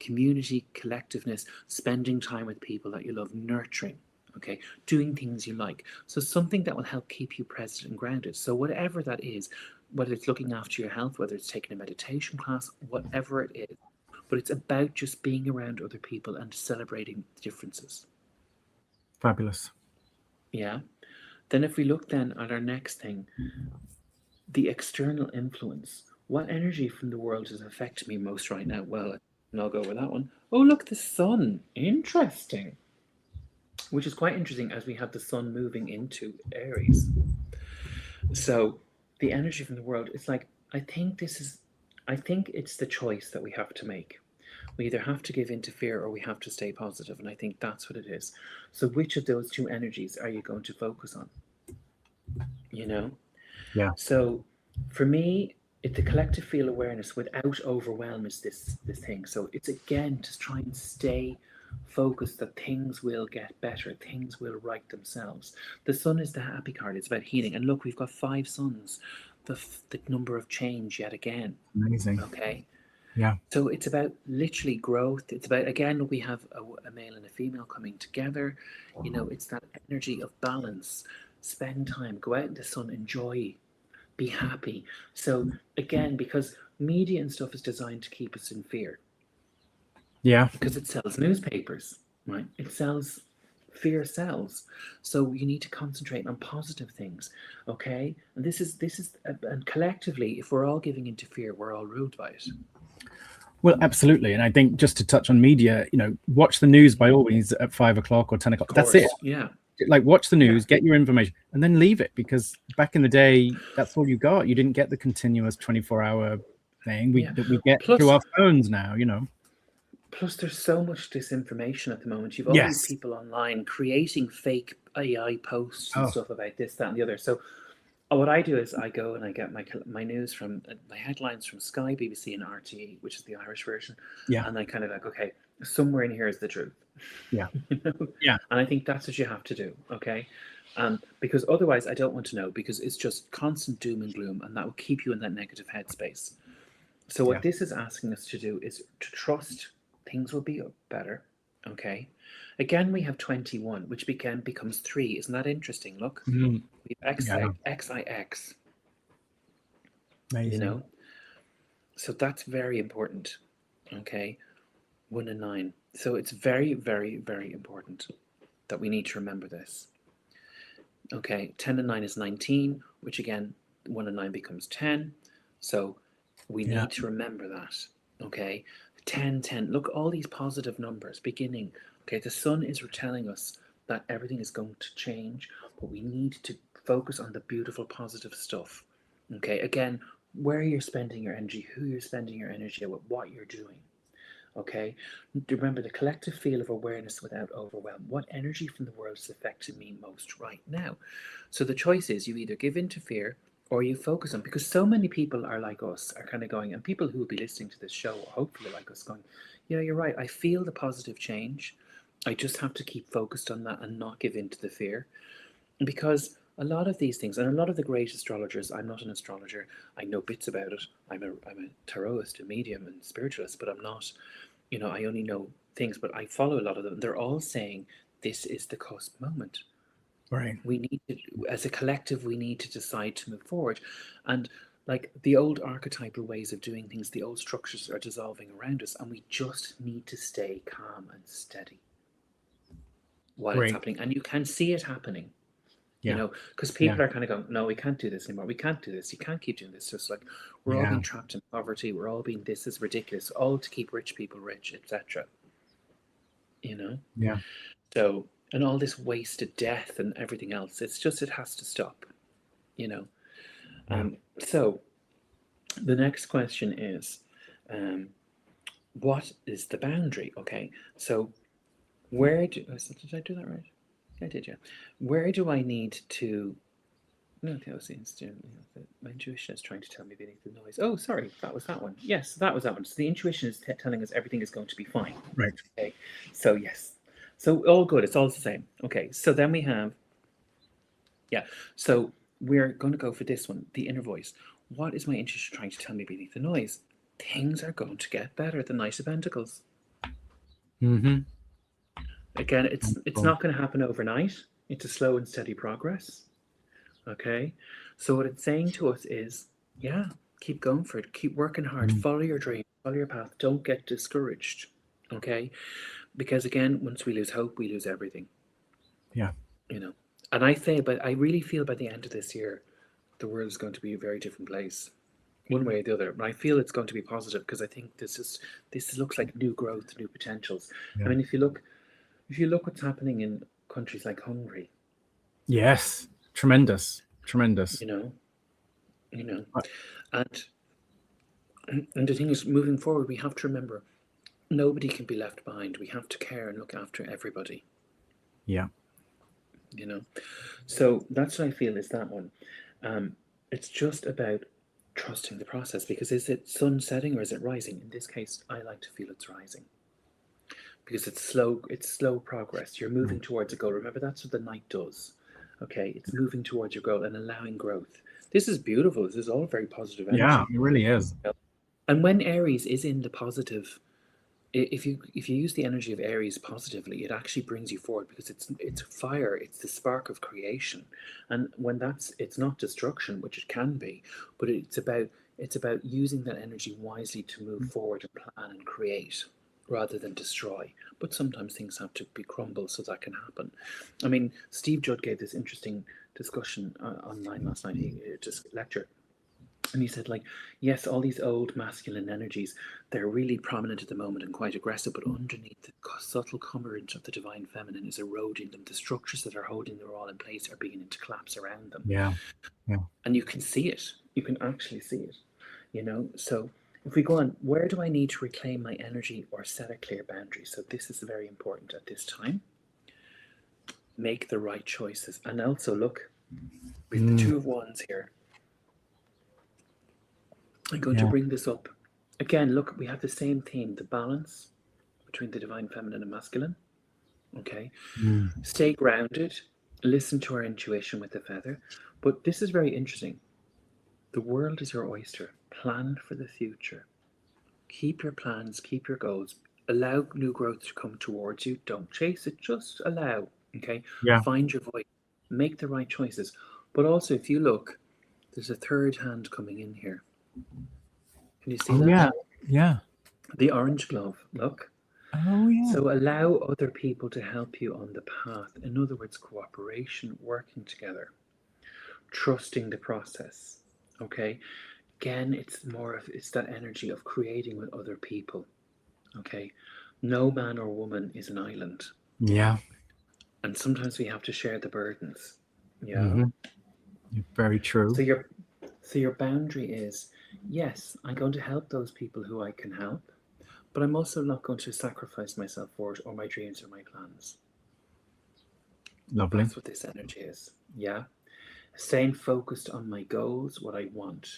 community, collectiveness, spending time with people that you love, nurturing. Okay, doing things you like. So something that will help keep you present and grounded. So whatever that is, whether it's looking after your health, whether it's taking a meditation class, whatever it is, but it's about just being around other people and celebrating differences.
Fabulous.
Yeah. Then if we look then at our next thing, the external influence. What energy from the world is affecting me most right now? Well, and I'll go with that one. Oh, look, the sun. Interesting. Which is quite interesting, as we have the sun moving into Aries. So the energy from the world, it's like, I think it's the choice that we have to make. We either have to give in to fear or we have to stay positive. And I think that's what it is. So which of those two energies are you going to focus on?
Yeah.
So for me, the collective feel awareness without overwhelm is this thing. So it's again to try and stay focused that things will get better, things will right themselves. The sun is the happy card. It's about healing. And look, we've got 5 suns, the number of change yet again.
Amazing.
Okay.
Yeah.
So it's about literally growth. It's about, again, we have a male and a female coming together. It's that energy of balance. Spend time, go out in the sun, enjoy, be happy. So again, because media and stuff is designed to keep us in fear.
Yeah.
Because it sells newspapers, right? It sells, fear sells. So you need to concentrate on positive things, okay? And this is and collectively, if we're all giving into fear, we're all ruled by it.
Well, absolutely. And I think just to touch on media, watch the news by all means at 5 o'clock or 10 o'clock. That's it.
Yeah.
Like, watch the news, get your information, and then leave it, because back in the day, that's all you got. You didn't get the continuous 24-hour thing that we get through our phones now,
Plus, there's so much disinformation at the moment. You've all these people online creating fake AI posts and stuff about this, that, and the other. So what I do is I go and I get my news from my headlines from Sky, BBC, and RTE, which is the Irish version.
Yeah.
And I kind of like, okay, somewhere in here is the truth.
Yeah.
Yeah. And I think that's what you have to do. Okay. Because otherwise I don't want to know, because it's just constant doom and gloom, and that will keep you in that negative headspace. So what this is asking us to do is to trust things will be better. Okay. Again, we have 21, which becomes 3. Isn't that interesting? Look, we have XIX.
Amazing.
So that's very important. Okay. 1 and 9. So it's very, very, very important that we need to remember this. Okay. 10 and 9 is 19, which again, 1 and 9 becomes 10. So we need to remember that. Okay. 10, 10. Look, all these positive numbers beginning. Okay. The sun is telling us that everything is going to change, but we need to focus on the beautiful, positive stuff. Okay. Again, where you're spending your energy, who you're spending your energy with, what you're doing. Okay, remember the collective feel of awareness without overwhelm. What energy from the world is affecting me most right now? So the choice is you either give in to fear or you focus on, because so many people are like us, are kind of going, and people who will be listening to this show are hopefully like us going, you're right, I feel the positive change. I just have to keep focused on that and not give in to the fear. Because a lot of these things, and a lot of the great astrologers, I'm not an astrologer, I know bits about it. I'm a tarotist, a medium, and spiritualist, but I'm not, I only know things, but I follow a lot of them. They're all saying this is the cusp moment.
Right.
We need to, as a collective, we need to decide to move forward. And like the old archetypal ways of doing things, the old structures are dissolving around us, and we just need to stay calm and steady while it's
Great.
happening. And you can see it happening.
Yeah.
Because people are kind of going, no, we can't do this anymore. We can't do this. You can't keep doing this. Just like we're all
Yeah.
being trapped in poverty. We're all being, this is ridiculous, all to keep rich people rich, etc.
Yeah.
So, and all this wasted death and everything else, it's just, it has to stop.
Yeah.
So the next question is, what is the boundary? Okay, so did I do that right? I did, yeah. Where do I need to? No, my intuition is trying to tell me beneath the noise. Oh, sorry, that was that one. Yes, that was that one. So the intuition is telling us everything is going to be fine.
Right.
Okay, so yes, so all good. It's all the same. Okay, so then we have, so we're going to go for this one, the inner voice. What is my intuition trying to tell me beneath the noise? Things are going to get better. The Knight of Pentacles.
Mm-hmm.
Again, it's not going to happen overnight. It's a slow and steady progress. Okay, so what it's saying to us is, keep going for it. Keep working hard. Follow your dream. Follow your path. Don't get discouraged. Okay, because again, once we lose hope, we lose everything.
Yeah.
And I really feel by the end of this year, the world is going to be a very different place, one way or the other. But I feel it's going to be positive because I think this looks like new growth, new potentials.
Yeah.
I mean, if you look what's happening in countries like Hungary.
Yes. Tremendous.
And the thing is, moving forward, we have to remember nobody can be left behind. We have to care and look after everybody.
Yeah.
So that's what I feel is that one. It's just about trusting the process, because is it sun setting or is it rising? In this case, I like to feel it's rising because it's slow progress. You're moving towards a goal. Remember, that's what the Knight does. Okay, it's moving towards your goal and allowing growth. This is beautiful. This is all very positive energy.
Yeah, it really is.
And when Aries is in the positive, if you use the energy of Aries positively, it actually brings you forward, because it's fire, it's the spark of creation. And when it's not destruction, which it can be, but it's about using that energy wisely to move forward and plan and create rather than destroy. But sometimes things have to be crumbled so that can happen. I mean, Steve Judd gave this interesting discussion online last night. He just lectured. And he said, like, yes, all these old masculine energies, they're really prominent at the moment and quite aggressive, but underneath the subtle current of the divine feminine is eroding them. The structures that are holding them all in place are beginning to collapse around them.
Yeah.
And you can see it. You can actually see it, So if we go on, where do I need to reclaim my energy or set a clear boundary? So this is very important at this time. Make the right choices. And also look, with the Two of Wands here, I'm going to bring this up. Again, look, we have the same theme, the balance between the divine feminine and masculine. Okay. Stay grounded, listen to our intuition with the feather. But this is very interesting. The world is your oyster. Plan for the future. Keep your plans, keep your goals. Allow new growth to come towards you. Don't chase it, just allow. Okay.
Yeah.
Find your voice. Make the right choices. But also, if you look, there's a third hand coming in here. Can you see that?
Yeah. Yeah.
The orange glove, look.
Oh, yeah.
So allow other people to help you on the path. In other words, cooperation, working together, trusting the process. Okay. Again, it's that energy of creating with other people. Okay. No man or woman is an island.
Yeah.
And sometimes we have to share the burdens. Yeah.
Mm-hmm. Very true.
So your boundary is, yes, I'm going to help those people who I can help, but I'm also not going to sacrifice myself for it or my dreams or my plans.
Lovely.
That's what this energy is. Yeah. Staying focused on my goals, what I want,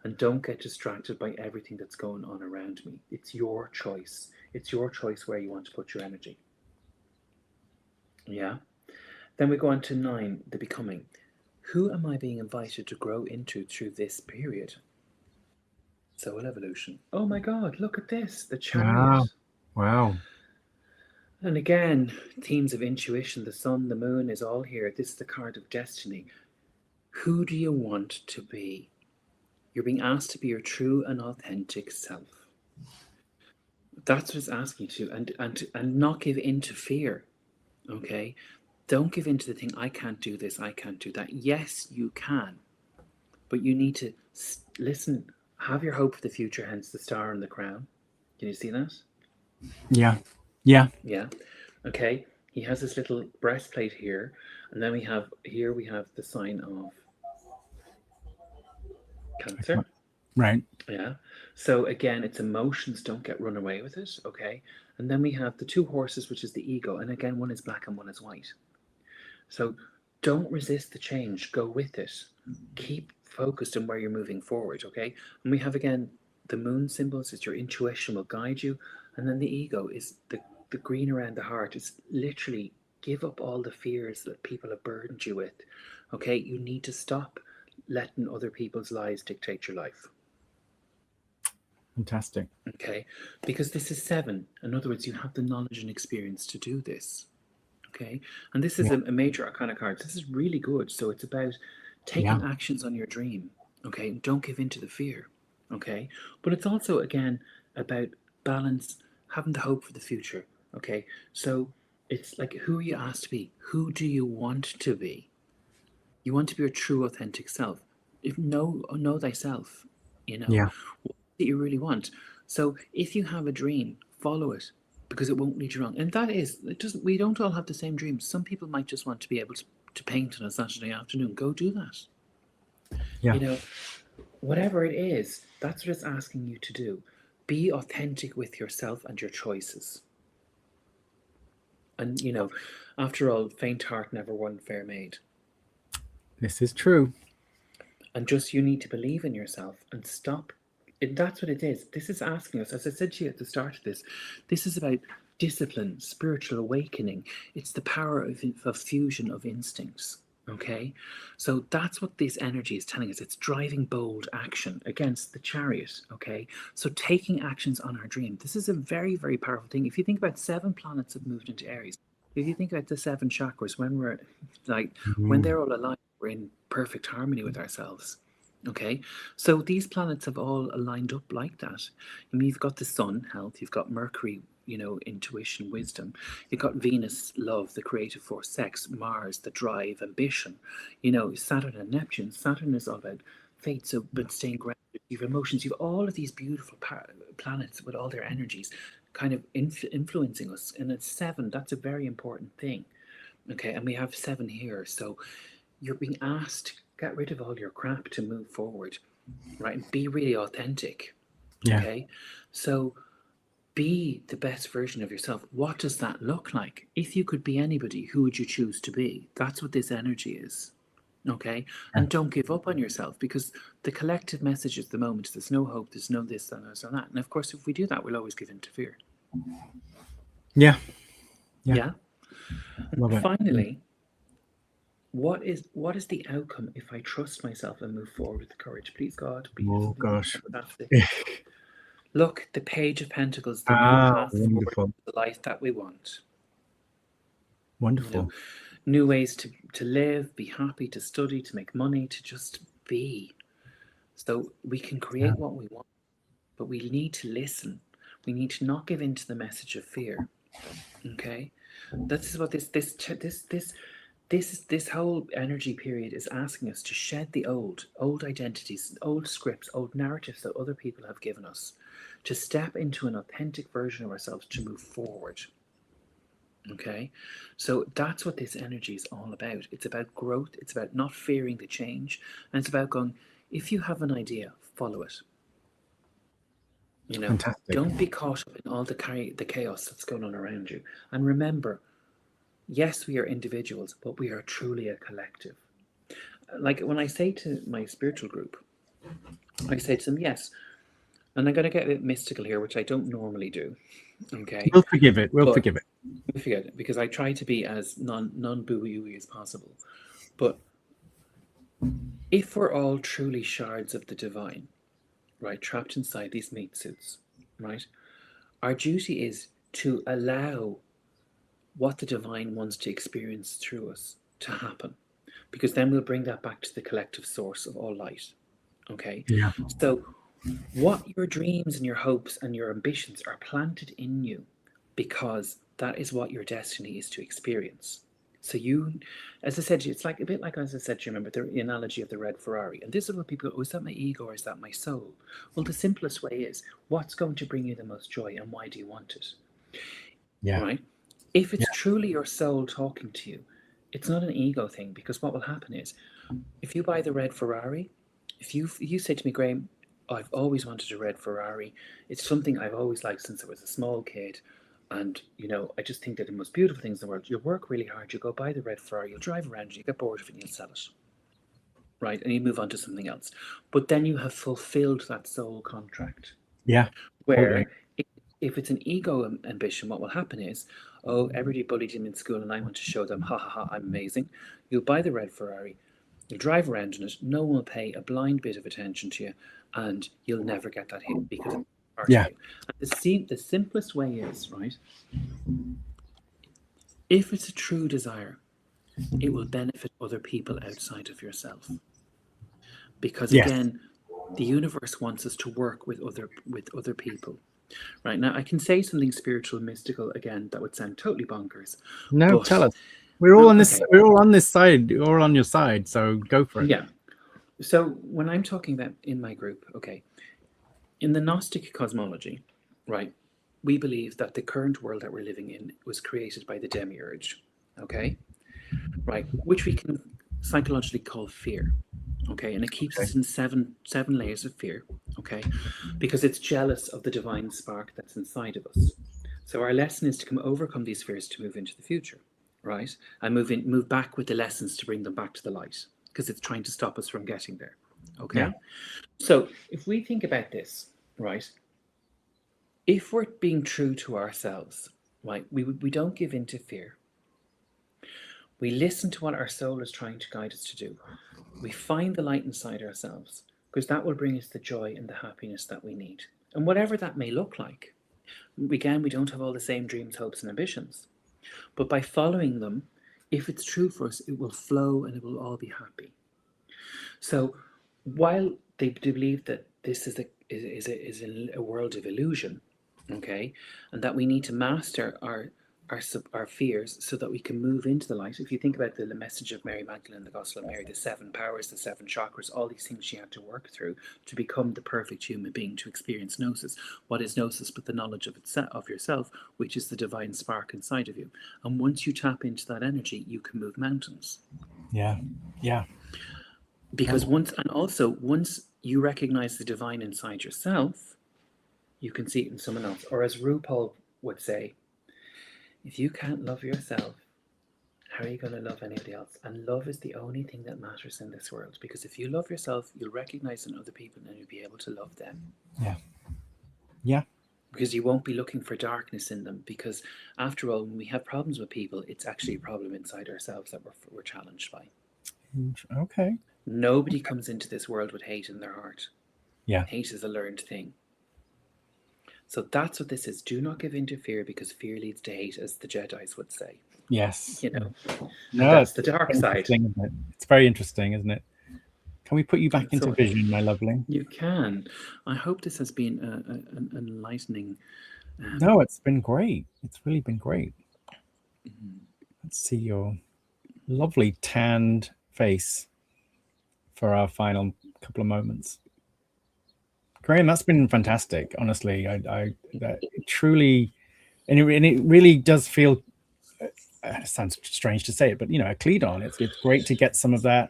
and don't get distracted by everything that's going on around me. It's your choice. It's your choice where you want to put your energy. Yeah. Then we go on to 9, the becoming. Who am I being invited to grow into through this period? Soul evolution. Oh my God, look at this, the chariot.
Wow.
And again, themes of intuition, the sun, the moon is all here. This is the card of destiny. Who do you want to be? You're being asked to be your true and authentic self. That's what it's asking you to, and not give in to fear. Okay? Don't give in to the thing, I can't do this, I can't do that. Yes, you can. But you need to listen, have your hope for the future, hence the star and the crown. Can you see that?
Yeah. Yeah.
Yeah. Okay. He has this little breastplate here, and then we have the sign of Cancer.
Right.
Yeah. So again, it's emotions, don't get run away with it. Okay. And then we have the 2 horses, which is the ego, and again, one is black and one is white. So don't resist the change, go with it. Keep focused on where you're moving forward. Okay. And we have again the moon symbols, it's your intuition will guide you, and then the ego is the green around the heart. It's literally give up all the fears that people have burdened you with. Okay, you need to stop letting other people's lives dictate your life.
Fantastic.
Okay, because this is 7. In other words, you have the knowledge and experience to do this. Okay, and this is a major arcana card. This is really good. So it's about taking actions on your dream. Okay, don't give in to the fear. Okay, but it's also again about balance, having the hope for the future. Okay, so it's like, who are you asked to be? Who do you want to be? You want to be your true, authentic self. If know thyself, what do you really want? So if you have a dream, follow it, because it won't lead you wrong. And that is, it doesn't. We don't all have the same dreams. Some people might just want to be able to paint on a Saturday afternoon. Go do that.
Yeah.
Whatever it is, that's what it's asking you to do. Be authentic with yourself and your choices. And after all, faint heart never won fair maid.
This is true.
And just, you need to believe in yourself and stop. That's what it is. This is asking us, as I said to you at the start of this is about discipline, spiritual awakening. It's the power of fusion of instincts. Okay, so that's what this energy is telling us. It's driving bold action against the chariot. Okay, so taking actions on our dream. This is a very, very powerful thing. If you think about 7 planets have moved into Aries, if you think about the 7 chakras, when they're all aligned, we're in perfect harmony with ourselves. Okay, so these planets have all aligned up like that. I mean, you've got the sun, health, you've got Mercury, intuition, wisdom, you've got Venus, love, the creative force, sex, Mars, the drive, ambition, Saturn and Neptune. Saturn is all about fate, so but staying grounded. You've emotions, you've all of these beautiful planets with all their energies kind of influencing us. And it's 7, that's a very important thing. Okay, and we have 7 here, so you're being asked to get rid of all your crap to move forward, right? And be really authentic. Okay, so be the best version of yourself. What does that look like? If you could be anybody, who would you choose to be? That's what this energy is. Okay, and don't give up on yourself, because the collective message at the moment is there's no hope, there's no this, there's no that. And of course, if we do that, we'll always give in to fear.
Yeah.
And finally, what is the outcome if I trust myself and move forward with courage? Please, God, be fantastic. Look, the Page of Pentacles, the new path forward, the life that we want.
Wonderful.
New ways to live, be happy, to study, to make money, to just be. So we can create what we want, but we need to listen. We need to not give in to the message of fear. Okay, this is what this whole energy period is asking us to shed the old identities, old scripts, old narratives that other people have given us, to step into an authentic version of ourselves, to move forward. Okay, so that's what this energy is all about. It's about growth. It's about not fearing the change, and it's about going, if you have an idea, follow it. You know,
Fantastic.
don't be caught up in all the chaos that's going on around you. And remember, yes, we are individuals, but we are truly a collective. Like when I say to my spiritual group, I say to them, yes, and I'm going to get a bit mystical here, which I don't normally do. Okay.
We'll forgive it. We'll forgive it.
We forget it because I try to be as non-boo-yoo as possible. But if we're all truly shards of the divine, right, trapped inside these meat suits, right, our duty is to allow what the divine wants to experience through us to happen, because then we'll bring that back to the collective source of all light. Okay.
Yeah.
So what your dreams and your hopes and your ambitions are planted in you, because that is what your destiny is to experience. So you, as I said, it's like a bit like, as I said, you remember the analogy of the red Ferrari. And this is what people go, oh, is that my ego or is that my soul? Well, the simplest way is, what's going to bring you the most joy and why do you want it?
Yeah.
Right? If it's truly your soul talking to you, it's not an ego thing, because what will happen is, if you buy the red Ferrari, if you say to me, Graham, I've always wanted a red Ferrari. It's something I've always liked since I was a small kid. And, you know, I just think they're the most beautiful things in the world. You'll work really hard. You'll go buy the red Ferrari. You'll drive around. You get bored of it and you'll sell it. Right? And you move on to something else. But then you have fulfilled that soul contract.
Yeah.
Where if it's an ego ambition, what will happen is, oh, everybody bullied him in school and I want to show them, ha ha ha, I'm amazing. You'll buy the red Ferrari. You'll drive around in it. No one will pay a blind bit of attention to you. And you'll never get that hit because it's part of you. And the simplest way is, right, if it's a true desire, it will benefit other people outside of yourself. Because again, the universe wants us to work with other people. Right now, I can say something spiritual, mystical again that would sound totally bonkers.
No, tell us. We're all on this. Okay. We're all on this side. We're all on your side. So go for it.
Yeah. So when I'm talking about in my group, okay, in the Gnostic cosmology, right, we believe that the current world that we're living in was created by the demiurge, okay, right, which we can psychologically call fear, okay, and it keeps us in seven layers of fear, okay, because it's jealous of the divine spark that's inside of us. So our lesson is to overcome these fears to move into the future, right, and move back with the lessons to bring them back to the light, because it's trying to stop us from getting there. Okay. Yeah. So if we think about this, right, if we're being true to ourselves, right, we don't give in to fear. We listen to what our soul is trying to guide us to do. We find the light inside ourselves, because that will bring us the joy and the happiness that we need. And whatever that may look like. Again, we don't have all the same dreams, hopes, and ambitions. But by following them, if it's true for us, it will flow and it will all be happy. So while they believe that this is a world of illusion, okay, and that we need to master our fears so that we can move into the light. If you think about the message of Mary Magdalene, the Gospel of Mary, the 7 powers, the 7 chakras, all these things she had to work through to become the perfect human being, to experience gnosis. What is gnosis but the knowledge of yourself, which is the divine spark inside of you? And once you tap into that energy, you can move mountains.
Yeah.
Because once you recognize the divine inside yourself, you can see it in someone else. Or as RuPaul would say, if you can't love yourself, how are you going to love anybody else? And love is the only thing that matters in this world. Because if you love yourself, you'll recognize in other people and you'll be able to love them.
Yeah.
Because you won't be looking for darkness in them. Because after all, when we have problems with people, it's actually a problem inside ourselves that we're challenged by.
Okay.
Nobody comes into this world with hate in their heart.
Yeah.
Hate is a learned thing. So that's what this is. Do not give in to fear, because fear leads to hate, as the Jedis would say.
Yes.
You know,
that's
the dark side.
It's very interesting, isn't it? Can we put you back into vision, my lovely?
You can. I hope this has been an enlightening.
No, it's been great. It's really been great. Let's see your lovely tanned face for our final couple of moments. Graham, that's been fantastic. Honestly, I truly, and it really does feel. It sounds strange to say it, but a Cledon. It's great to get some of that,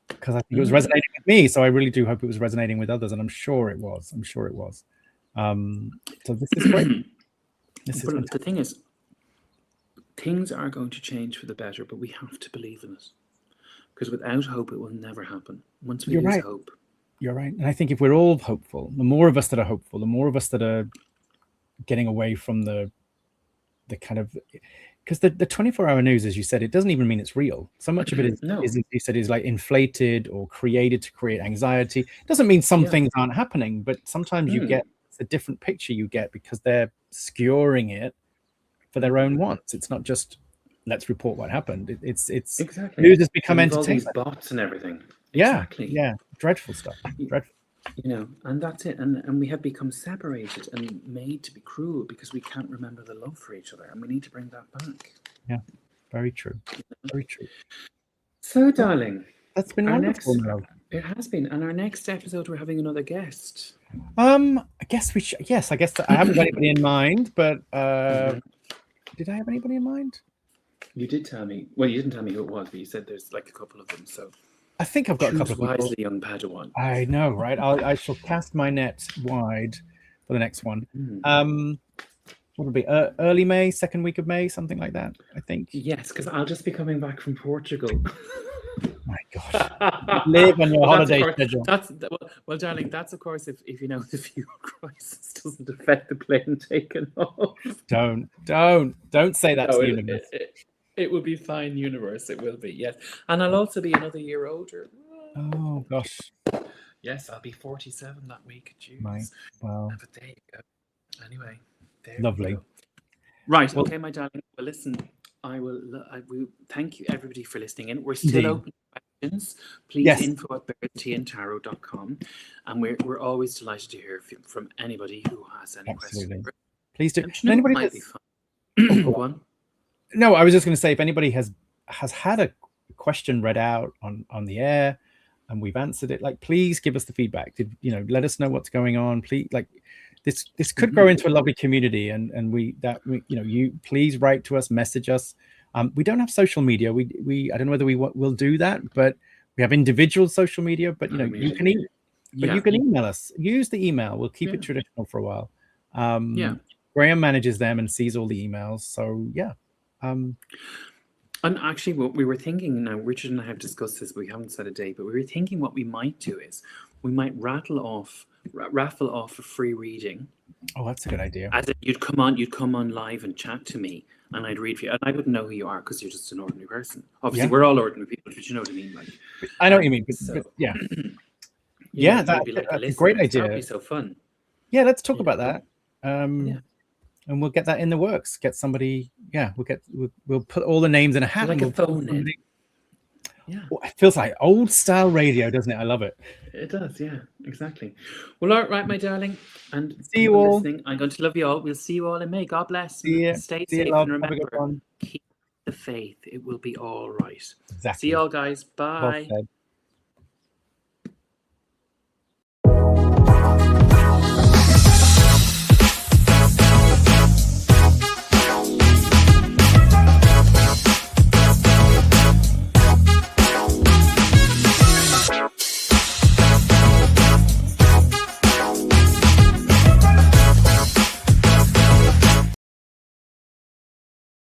because I think it was resonating with me. So I really do hope it was resonating with others, and I'm sure it was. So this is great.
Well, the thing is, things are going to change for the better, but we have to believe in it. Because without hope, it will never happen. Once we lose hope.
You're right. And I think if we're all hopeful, the more of us that are hopeful, the more of us that are getting away from the kind of, because the 24-hour news, as you said, it doesn't even mean it's real. So much of it is, as you said, is like inflated or created to create anxiety. It doesn't mean some things aren't happening, but sometimes you get a different picture you get because they're skewering it for their own wants. It's not just let's report what happened. It's
exactly.
News has become entertainment.
All these bots and everything.
Yeah, exactly. Yeah, dreadful stuff. Dreadful.
You know, and that's it. And we have become separated and made to be cruel because we can't remember the love for each other, and we need to bring that back.
Yeah, very true. Very true.
So, darling,
that's been wonderful.
It has been. And our next episode, we're having another guest.
I guess we should. Yes, I guess I haven't got anybody in mind, but did I have anybody in mind?
You did tell me. Well, you didn't tell me who it was, but you said there's like a couple of them. So
I think I've got a couple of people.
Wisely, young Padawan.
I know, right? I shall cast my net wide for the next one. What will be early May, second week of May, something like that, I think.
Yes, because I'll just be coming back from Portugal.
My God. Live on your holiday schedule.
Well, darling, that's of course if you know the fuel crisis doesn't affect the plane taking off.
Don't say that to the universe.
It will be fine, universe. It will be, yes. And I'll also be another year older.
Oh gosh.
Yes, I'll be 47 that week.
Jeez. Wow.
But there you go. Anyway, there
lovely.
We go. Right. Okay, my darling. Well, listen. I will thank you everybody for listening in. We're still open to questions. Please info@birdsandtarot.com, and we're always delighted to hear from anybody who has any questions.
Please do.
Anybody might be fun. Go on.
No, I was just going to say, if anybody has had a question read out on the air and we've answered it, like, please give us the feedback. Let us know what's going on. Please, like, this could grow into a lovely community, and you please write to us, message us. We don't have social media. We I don't know whether we'll do that, but we have individual social media. But you can email us. Use the email. We'll keep it traditional for a while. Graham manages them and sees all the emails. So yeah.
And actually, what we were thinking now, Richard and I have discussed this, but we haven't set a date. But we were thinking what we might do is we might raffle off a free reading.
Oh, that's a good idea.
As if you'd come on live and chat to me, and I'd read for you, and I wouldn't know who you are because you're just an ordinary person. Obviously, we're all ordinary people, but you know what I mean. Like,
I know what you mean. But yeah, that's a great idea.
That'd be so fun.
Yeah, let's talk about that. And we'll get that in the works. Get somebody. Yeah, we'll put all the names in a hat.
Like a phone in.
Yeah. Well, it feels like old style radio, doesn't it? I love it.
It does, yeah, exactly. Well, all right, my darling, and
see you all.
Listening. I'm going to love you all. We'll see you all in May. God bless.
See you.
Stay safe, and remember, keep the faith. It will be all right.
Exactly.
See you all, guys. Bye.
Well said.